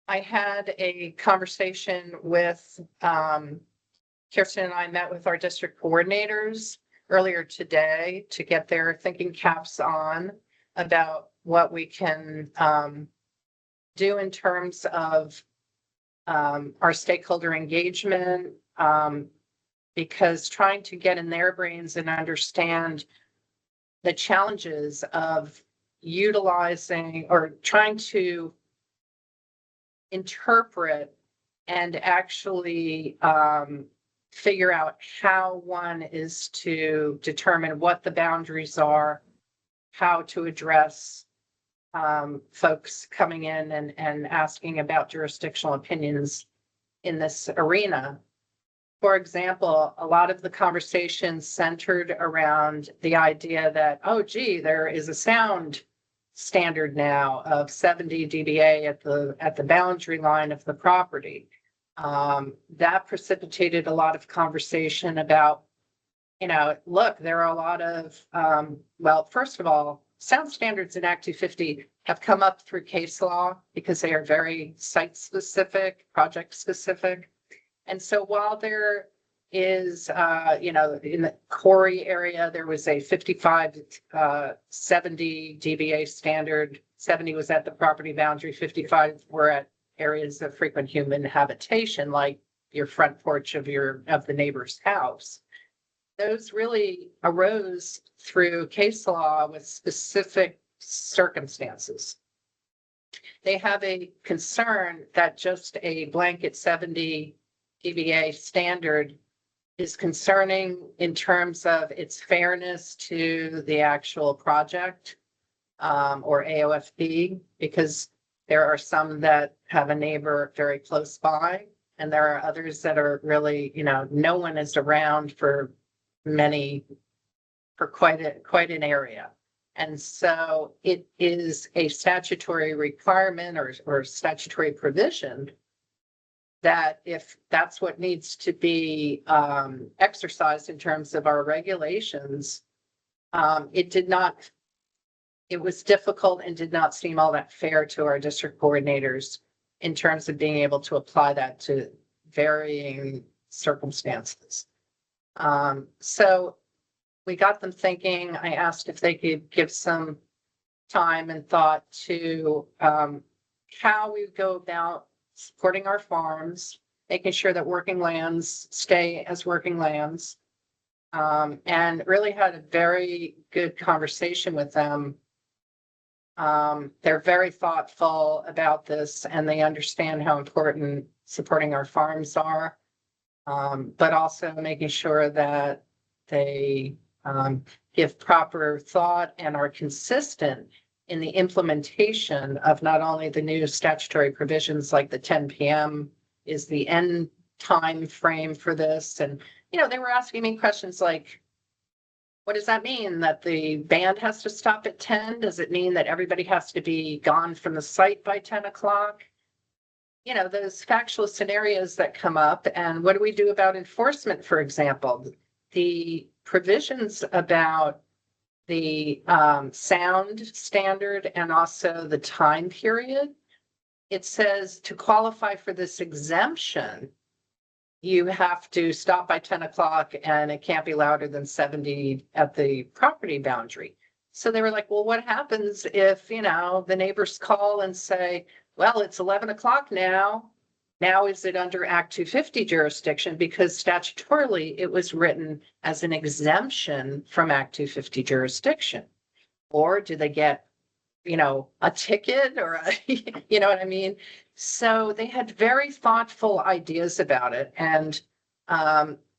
I had a conversation with Kirsten and I met with our district coordinators earlier today to get their thinking caps on about what we can do in terms of our stakeholder engagement, because trying to get in their brains and understand the challenges of utilizing or trying to interpret and actually figure out how one is to determine what the boundaries are, how to address folks coming in and asking about jurisdictional opinions in this arena. For example, a lot of the conversations centered around the idea that, oh, gee, there is a sound standard now of 70 dBA at the boundary line of the property. That precipitated a lot of conversation about, look, there are a lot of, well, first of all, sound standards in Act 250 have come up through case law because they are very site specific, project specific. And so while there is, in the Corey area, there was a 55, 70 dBA standard. 70 was at the property boundary, 55 were at areas of frequent human habitation, like your front porch of the neighbor's house. Those really arose through case law with specific circumstances. They have a concern that just a blanket 70 dBA standard is concerning in terms of its fairness to the actual project or AOFB, because there are some that have a neighbor very close by, and there are others that are really, no one is around for quite an area. And so it is a statutory requirement or statutory provision that if that's what needs to be exercised in terms of our regulations, it was difficult and did not seem all that fair to our district coordinators in terms of being able to apply that to varying circumstances. So we got them thinking. I asked if they could give some time and thought to how we go about supporting our farms, making sure that working lands stay as working lands, and really had a very good conversation with them. They're very thoughtful about this, and they understand how important supporting our farms are, but also making sure that they give proper thought and are consistent in the implementation of not only the new statutory provisions like the 10 p.m. is the end time frame for this. And, they were asking me questions like, what does that mean? That the band has to stop at 10? Does it mean that everybody has to be gone from the site by 10 o'clock? Those factual scenarios that come up. And what do we do about enforcement, for example? The provisions about the sound standard and also the time period. It says to qualify for this exemption, you have to stop by 10 o'clock and it can't be louder than 70 at the property boundary. So they were like, well, what happens if, the neighbors call and say, well, it's 11 o'clock now. Now is it under Act 250 jurisdiction? Because statutorily it was written as an exemption from Act 250 jurisdiction. Or do they get, a ticket or you know what I mean? So they had very thoughtful ideas about it and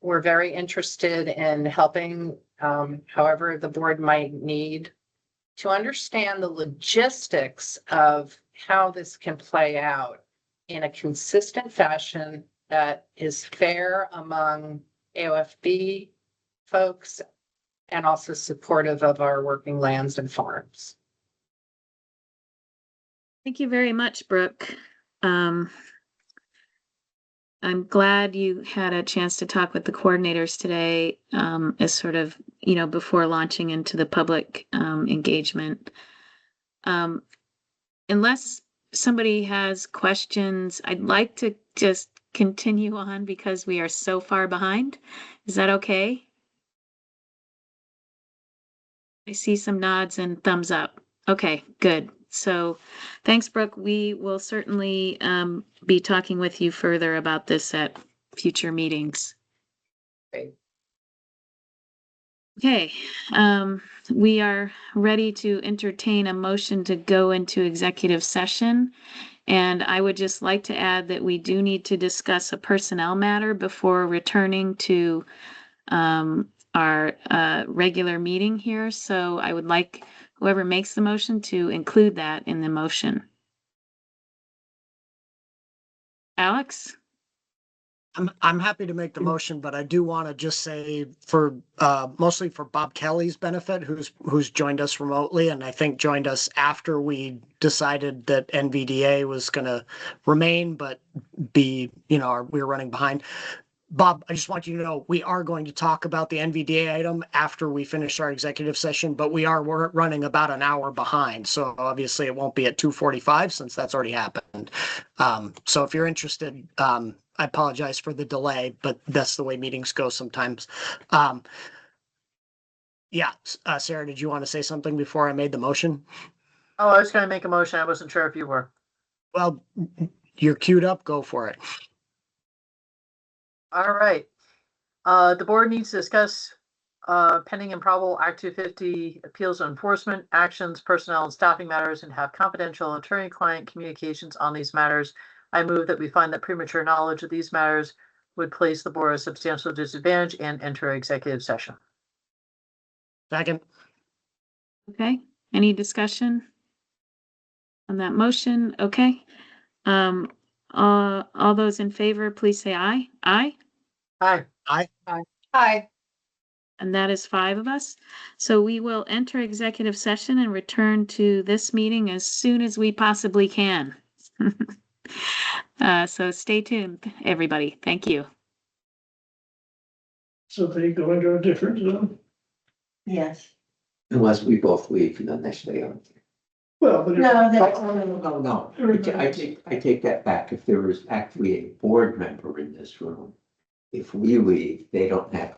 were very interested in helping however the board might need to understand the logistics of how this can play out in a consistent fashion that is fair among AOFB folks and also supportive of our working lands and farms. Thank you very much, Brooke. I'm glad you had a chance to talk with the coordinators today, as sort of, before launching into the public engagement. Unless somebody has questions, I'd like to just continue on because we are so far behind. Is that okay? I see some nods and thumbs up. Okay, good. So thanks, Brooke. We will certainly be talking with you further about this at future meetings. Great. Okay, we are ready to entertain a motion to go into executive session. And I would just like to add that we do need to discuss a personnel matter before returning to our regular meeting here. So I would like whoever makes the motion to include that in the motion. Alex? I'm happy to make the motion, but I do want to just say for mostly for Bob Kelly's benefit, who's joined us remotely and I think joined us after we decided that NVDA was going to remain, but we were running behind. Bob, I just want you to know we are going to talk about the NVDA item after we finish our executive session, but we're running about an hour behind. So obviously it won't be at 2:45 since that's already happened. So if you're interested, I apologize for the delay, but that's the way meetings go sometimes. Sarah, did you want to say something before I made the motion? Oh, I was going to make a motion. I wasn't sure if you were. Well, you're queued up. Go for it. All right. The board needs to discuss pending and probable Act 250 appeals and enforcement actions, personnel and staffing matters, and have confidential attorney-client communications on these matters. I move that we find that premature knowledge of these matters would place the board at a substantial disadvantage and enter executive session. Second. Okay, any discussion on that motion? Okay. All those in favor, please say aye. Aye. Aye. Aye. Hi. And that is 5 of us. So we will enter executive session and return to this meeting as soon as we possibly can. So stay tuned, everybody. Thank you. So they go into a different zone. Yes. Unless we both leave and then they stay on. Well, but. No, No. I take that back. If there was actually a board member in this room, if we leave, they don't have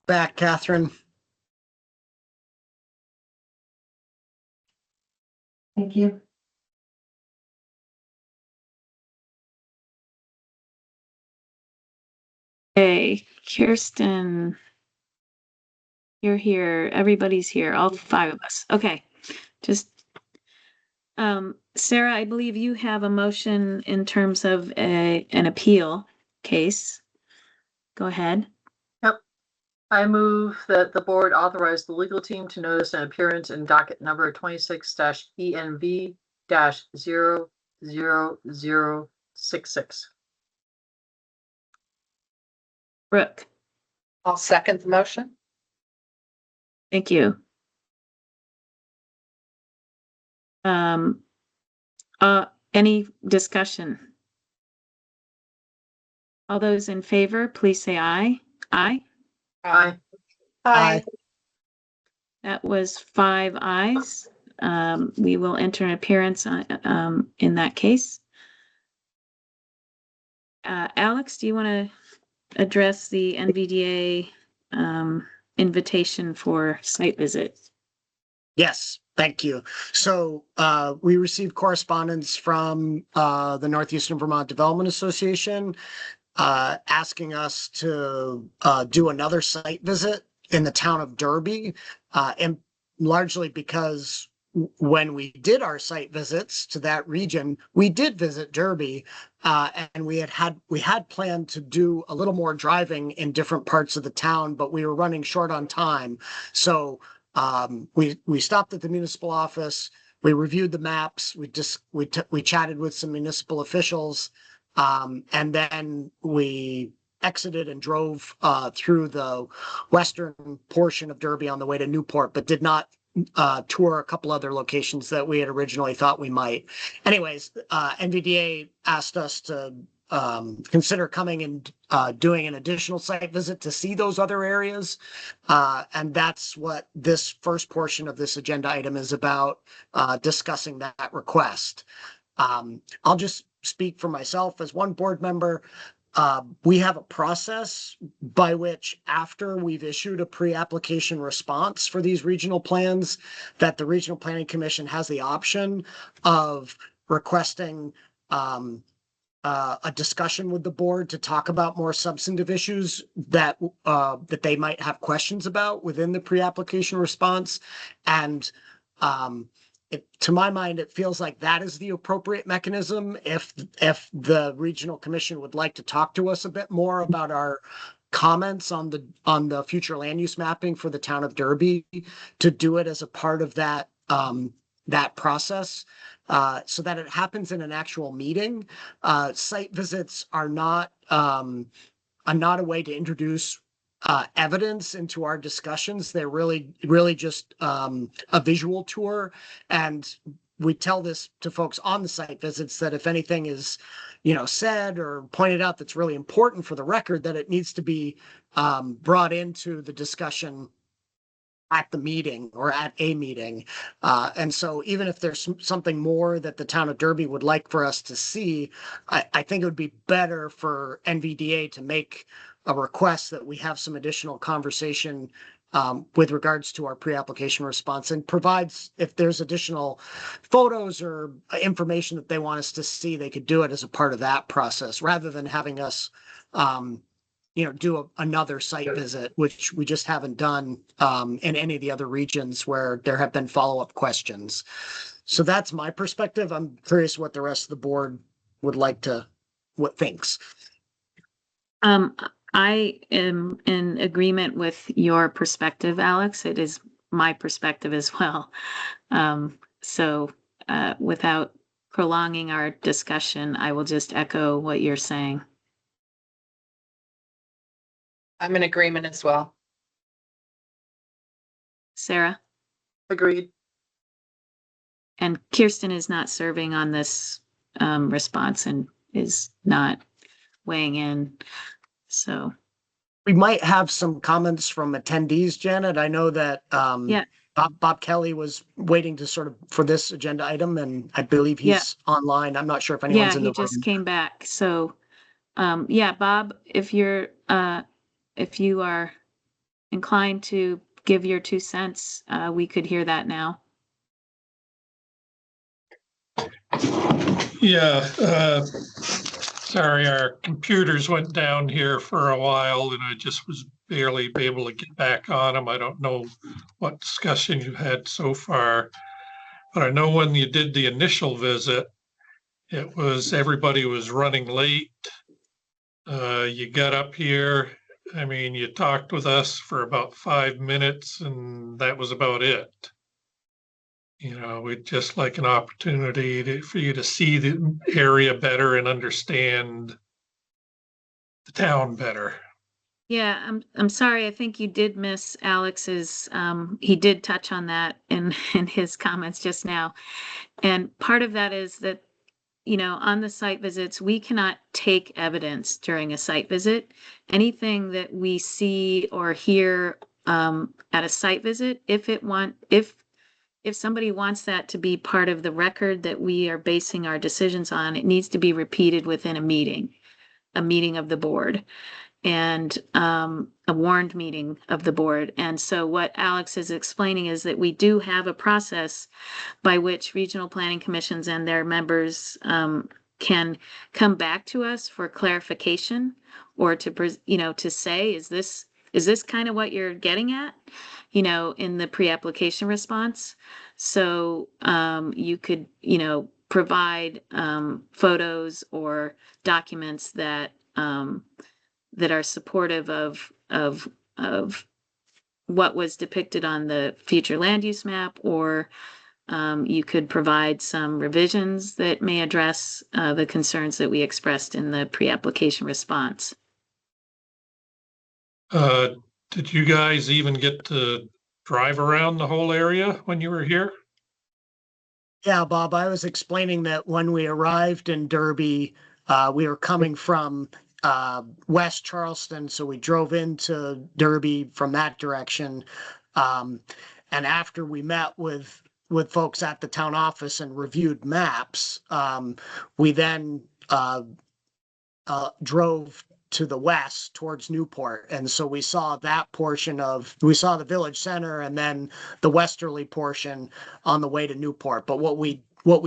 back, Catherine. Thank you. Hey, Kirsten. You're here. Everybody's here. All 5 of us. Okay. Just, Sarah, I believe you have a motion in terms of an appeal case. Go ahead. Yep. I move that the board authorize the legal team to notice an appearance in docket number 26-ENV-00066. Brooke, I'll second the motion. thank you. Any discussion? All those in favor, please say aye. Aye. Aye. Aye. That was 5 ayes. We will enter an appearance in that case. Alex, do you want to address the NVDA invitation for site visit? Yes, thank you. So we received correspondence from the Northeastern Vermont Development Association asking us to do another site visit in the town of Derby, and largely because when we did our site visits to that region, we did visit Derby, and we had planned to do a little more driving in different parts of the town, but we were running short on time. So we stopped at the municipal office, we reviewed the maps, we chatted with some municipal officials, and then we exited and drove through the western portion of Derby on the way to Newport, but did not tour a couple other locations that we had originally thought we might. Anyways, NVDA asked us to consider coming and doing an additional site visit to see those other areas. And that's what this first portion of this agenda item is about, discussing that request. I'll just speak for myself as one board member. We have a process by which, after we've issued a pre-application response for these regional plans, that the Regional Planning Commission has the option of requesting a discussion with the board to talk about more substantive issues that they might have questions about within the pre-application response. And to my mind, it feels like that is the appropriate mechanism. If the Regional Commission would like to talk to us a bit more about our comments on the future land use mapping for the town of Derby, to do it as a part of that process, so that it happens in an actual meeting. Site visits are not a way to introduce evidence into our discussions. They're really just a visual tour. And we tell this to folks on the site visits, that if anything is, said or pointed out that's really important for the record, that it needs to be brought into the discussion at the meeting or at a meeting. And so even if there's something more that the town of Derby would like for us to see, I think it would be better for NVDA to make a request that we have some additional conversation with regards to our pre-application response, and provides, if there's additional photos or information that they want us to see, they could do it as a part of that process, rather than having us do another site visit, which we just haven't done in any of the other regions where there have been follow-up questions. So that's my perspective. I'm curious what the rest of the board would like to, what thinks. I am in agreement with your perspective, Alex. It is my perspective as well. So without prolonging our discussion, I will just echo what you're saying. I'm in agreement as well. Sarah? Agreed. And Kirsten is not serving on this response and is not weighing in. So we might have some comments from attendees, Janet. I know that Bob Kelly was waiting to sort of for this agenda item, and I believe he's online. I'm not sure if anyone's in the room. Yeah, he just came back. So Bob, if you are inclined to give your 2 cents, we could hear that now. Yeah, sorry, our computers went down here for a while and I just was barely able to get back on them. I don't know what discussion you had so far. But I know when you did the initial visit, it was, everybody was running late. You got up here, I mean, you talked with us for about 5 minutes and that was about it. You know, we'd just like an opportunity for you to see the area better and understand the town better. Yeah, I'm sorry. I think you did miss Alex's, he did touch on that in his comments just now. And part of that is that, you know, on the site visits, we cannot take evidence during a site visit. Anything that we see or hear at a site visit, if somebody wants that to be part of the record that we are basing our decisions on, it needs to be repeated within a meeting of the board, and a warned meeting of the board. And so what Alex is explaining is that we do have a process by which regional planning commissions and their members can come back to us for clarification, or to, you know, to say, is this kind of what you're getting at, you know, in the pre-application response. So you could, you know, provide photos or documents that that are supportive of what was depicted on the future land use map, or you could provide some revisions that may address the concerns that we expressed in the pre-application response. Did you guys even get to drive around the whole area when you were here? Yeah, Bob, I was explaining that when we arrived in Derby, we were coming from West Charleston, so we drove into Derby from that direction. And after we met with folks at the town office and reviewed maps, we then drove to the west towards Newport. And so we saw that portion we saw the village center and then the westerly portion on the way to Newport. But what we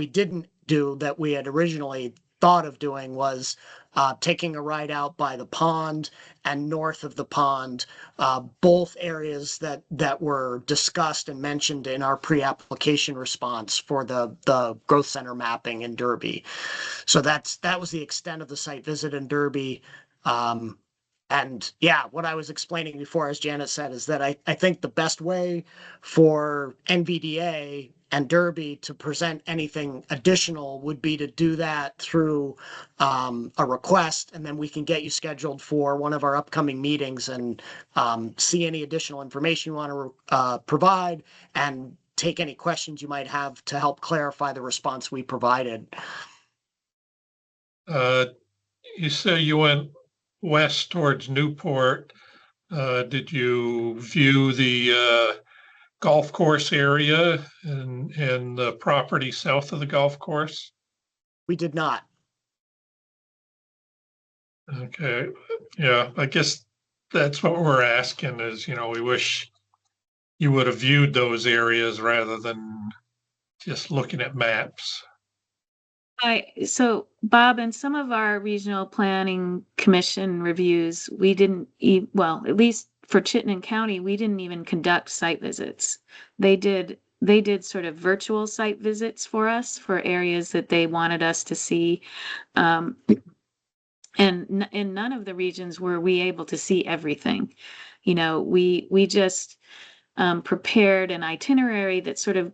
didn't do that we had originally thought of doing was taking a ride out by the pond and north of the pond, both areas that were discussed and mentioned in our pre-application response for the growth center mapping in Derby. So that was the extent of the site visit in Derby. And yeah, what I was explaining before, as Janet said, is that I think the best way for NVDA and Derby to present anything additional would be to do that through a request, and then we can get you scheduled for one of our upcoming meetings and see any additional information you want to provide and take any questions you might have to help clarify the response we provided. You say you went west towards Newport. Did you view the golf course area and the property south of the golf course? We did not. Okay, yeah, I guess that's what we're asking is, you know, we wish you would have viewed those areas rather than just looking at maps. So Bob, in some of our regional planning commission reviews, we didn't well, at least for Chittenden County, we didn't even conduct site visits. They did sort of virtual site visits for us for areas that they wanted us to see. And in none of the regions were we able to see everything. You know, we just prepared an itinerary that sort of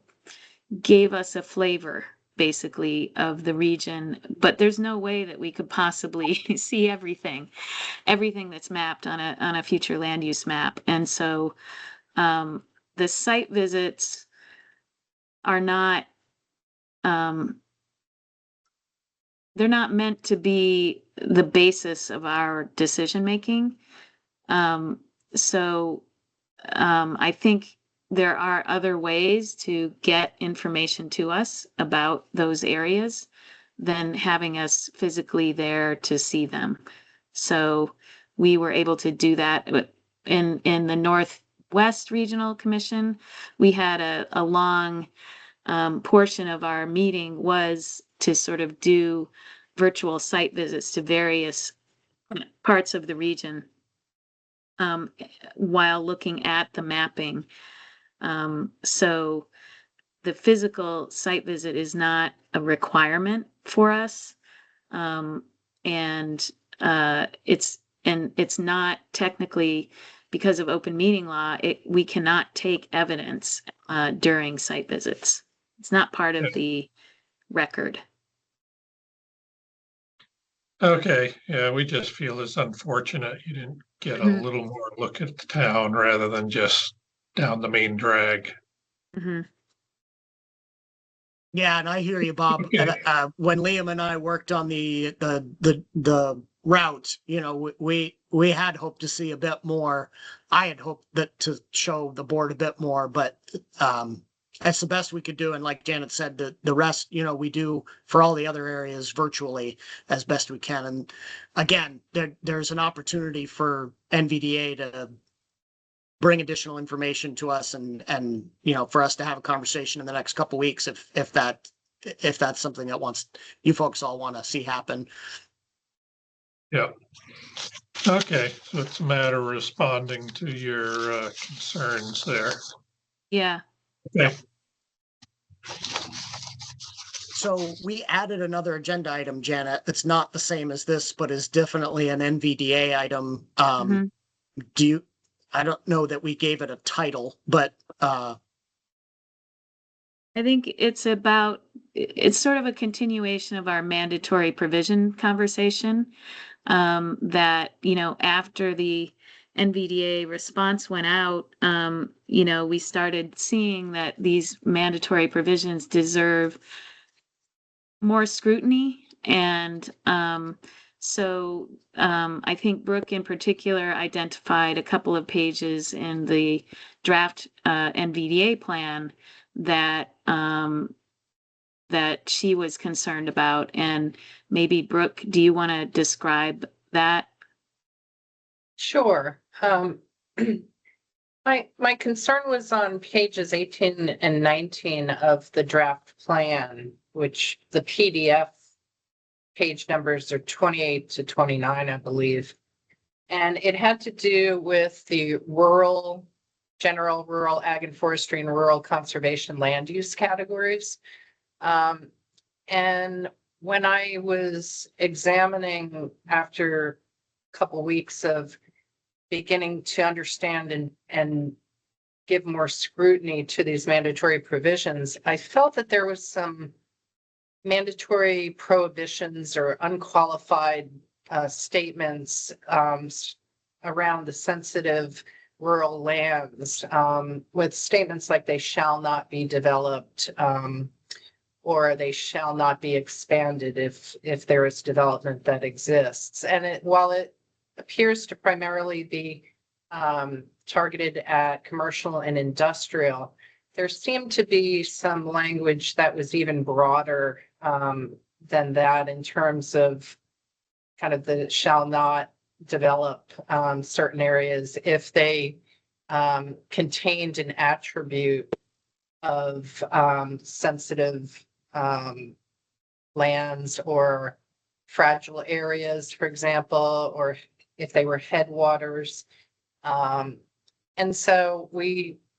gave us a flavor, basically, of the region, but there's no way that we could possibly see everything that's mapped on a future land use map. And so the site visits are not they're not meant to be the basis of our decision making. So I think there are other ways to get information to us about those areas than having us physically there to see them. So we were able to do that in the West Regional Commission, we had a long portion of our meeting was to sort of do virtual site visits to various parts of the region while looking at the mapping. So the physical site visit is not a requirement for us. And it's not technically, because of open meeting law, we cannot take evidence during site visits. It's not part of the record. Okay, yeah, we just feel it's unfortunate you didn't get a little more look at the town rather than just down the main drag. Yeah, and I hear you, Bob. Okay. When Liam and I worked on the route, you know, we had hoped to see a bit more. I had hoped that to show the board a bit more, but that's the best we could do. And like Janet said, the rest, you know, we do for all the other areas virtually as best we can. And again, there's an opportunity for NVDA to bring additional information to us and, you know, for us to have a conversation in the next couple of weeks, if that's something that you folks all want to see happen. Yeah. Okay, so it's a matter of responding to your concerns there. Yeah. Okay. So we added another agenda item, Janet. It's not the same as this, but is definitely an NVDA item. I don't know that we gave it a title, but I think it's sort of a continuation of our mandatory provision conversation, that, you know, after the NVDA response went out, you know, we started seeing that these mandatory provisions deserve more scrutiny. And so I think Brooke in particular identified a couple of pages in the draft NVDA plan that that she was concerned about. And maybe Brooke, do you want to describe that? Sure. My concern was on pages 18 and 19 of the draft plan, which the PDF page numbers are 28 to 29, I believe. And it had to do with the general rural ag and forestry and rural conservation land use categories. And when I was examining after a couple weeks of beginning to understand and give more scrutiny to these mandatory provisions, I felt that there was some mandatory prohibitions or unqualified statements around the sensitive rural lands, with statements like they shall not be developed, or they shall not be expanded if there is development that exists. And while it appears to primarily be targeted at commercial and industrial, there seemed to be some language that was even broader than that in terms of kind of the shall not develop certain areas if they contained an attribute of sensitive lands or fragile areas, for example, or if they were headwaters. And so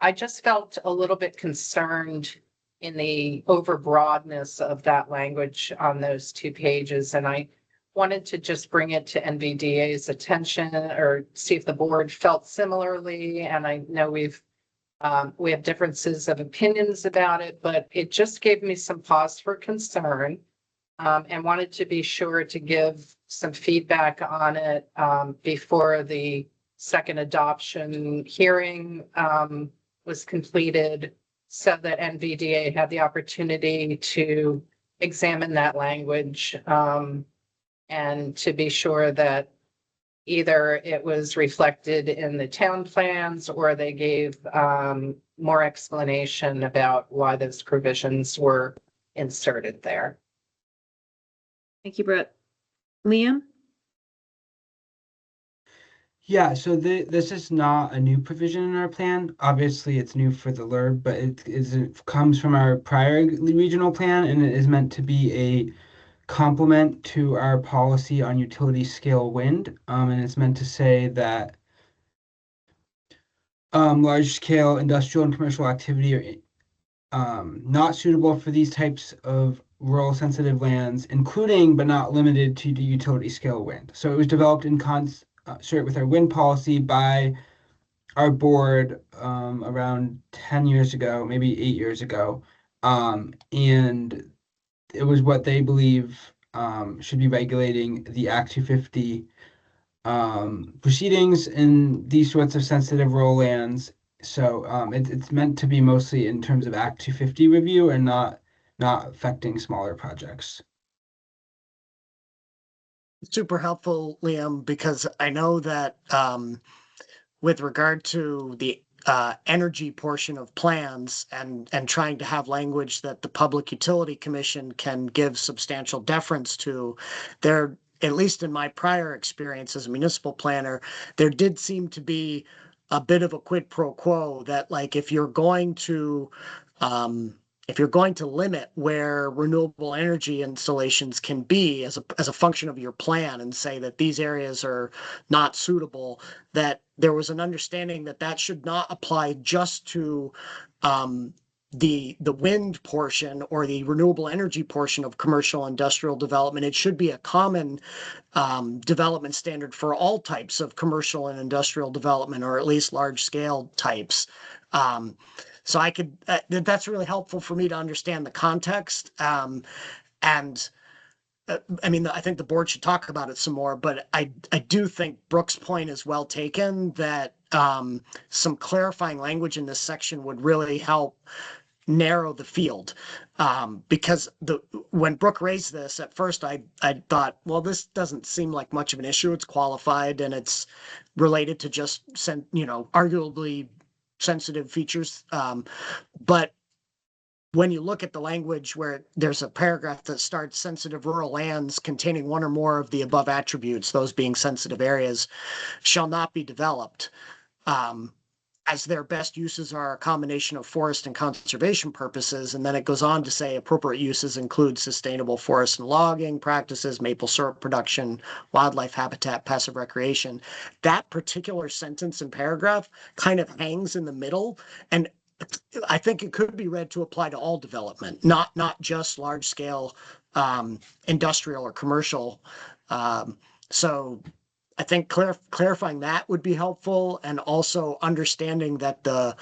I just felt a little bit concerned in the overbroadness of that language on those two pages. And I wanted to just bring it to NVDA's attention or see if the board felt similarly. And I know we have differences of opinions about it, but it just gave me some pause for concern, and wanted to be sure to give some feedback on it before the second adoption hearing was completed, so that NVDA had the opportunity to examine that language and to be sure that either it was reflected in the town plans or they gave more explanation about why those provisions were inserted there. Thank you, Brooke. Liam? Yeah, so this is not a new provision in our plan. Obviously, it's new for the LURB, but it comes from our prior regional plan, and it is meant to be a complement to our policy on utility scale wind. And it's meant to say that large scale industrial and commercial activity are not suitable for these types of rural sensitive lands, including but not limited to the utility scale wind. So it was developed in concert with our wind policy by our board around 10 years ago, maybe 8 years ago. And it was what they believe should be regulating the Act 250 proceedings in these sorts of sensitive rural lands. So it's meant to be mostly in terms of Act 250 review and not affecting smaller projects. Super helpful, Liam, because I know that with regard to the energy portion of plans and trying to have language that the Public Utility Commission can give substantial deference to, there, at least in my prior experience as a municipal planner, there did seem to be a bit of a quid pro quo that, like, if you're going to limit where renewable energy installations can be as a function of your plan and say that these areas are not suitable, that there was an understanding that that should not apply just to the wind portion or the renewable energy portion of commercial industrial development. It should be a common development standard for all types of commercial and industrial development, or at least large scale types. So I could, that's really helpful for me to understand the context. And I mean, I think the board should talk about it some more, but I do think Brooke's point is well taken, that some clarifying language in this section would really help narrow the field. Because when Brooke raised this, at first I thought, well, this doesn't seem like much of an issue. It's qualified and it's related to just, arguably sensitive features. But when you look at the language where there's a paragraph that starts sensitive rural lands containing one or more of the above attributes, those being sensitive areas, shall not be developed, as their best uses are a combination of forest and conservation purposes. And then it goes on to say appropriate uses include sustainable forest and logging practices, maple syrup production, wildlife habitat, passive recreation. That particular sentence and paragraph kind of hangs in the middle. And I think it could be read to apply to all development, not just large scale industrial or commercial. So I think clarifying that would be helpful, and also understanding that the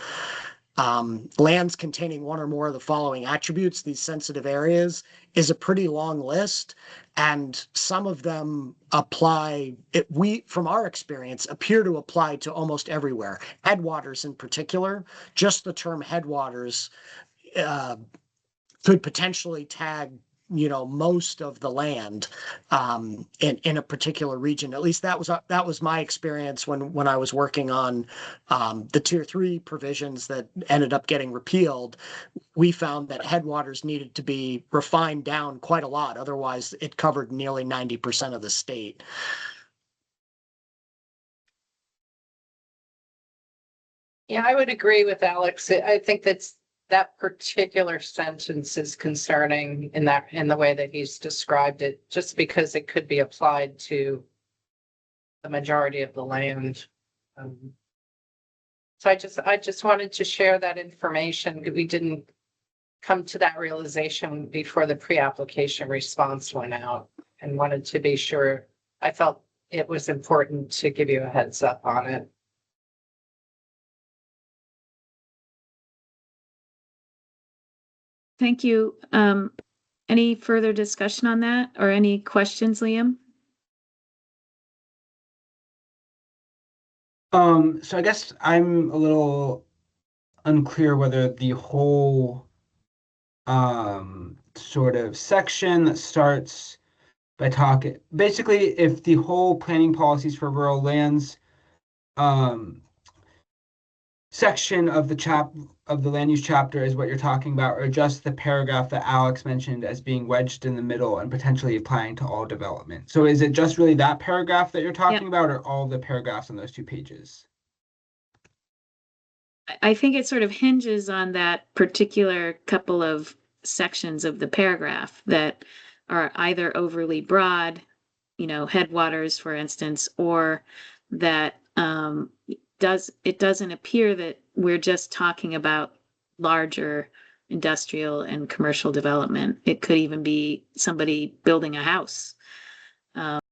lands containing one or more of the following attributes, these sensitive areas, is a pretty long list, and some of them apply, from our experience, appear to apply to almost everywhere. Headwaters in particular, just the term headwaters could potentially tag most of the land in a particular region. At least that was my experience when I was working on the Tier 3 provisions that ended up getting repealed. We found that headwaters needed to be refined down quite a lot. Otherwise, it covered nearly 90% of the state. Yeah, I would agree with Alex. I think that particular sentence is concerning in the way that he's described it, just because it could be applied to the majority of the land. So I just wanted to share that information. We didn't come to that realization before the pre-application response went out, and wanted to be sure. I felt it was important to give you a heads up on it. Thank you. Any further discussion on that, or any questions, Liam? So I guess I'm a little unclear whether the whole sort of section that starts by talking, basically, if the whole planning policies for rural lands section of the of the land use chapter is what you're talking about, or just the paragraph that Alex mentioned as being wedged in the middle and potentially applying to all development? So is it just really that paragraph that you're talking about, or all the paragraphs on those 2 pages? I think it sort of hinges on that particular couple of sections of the paragraph that are either overly broad, headwaters, for instance, or that it doesn't appear that we're just talking about larger industrial and commercial development. It could even be somebody building a house.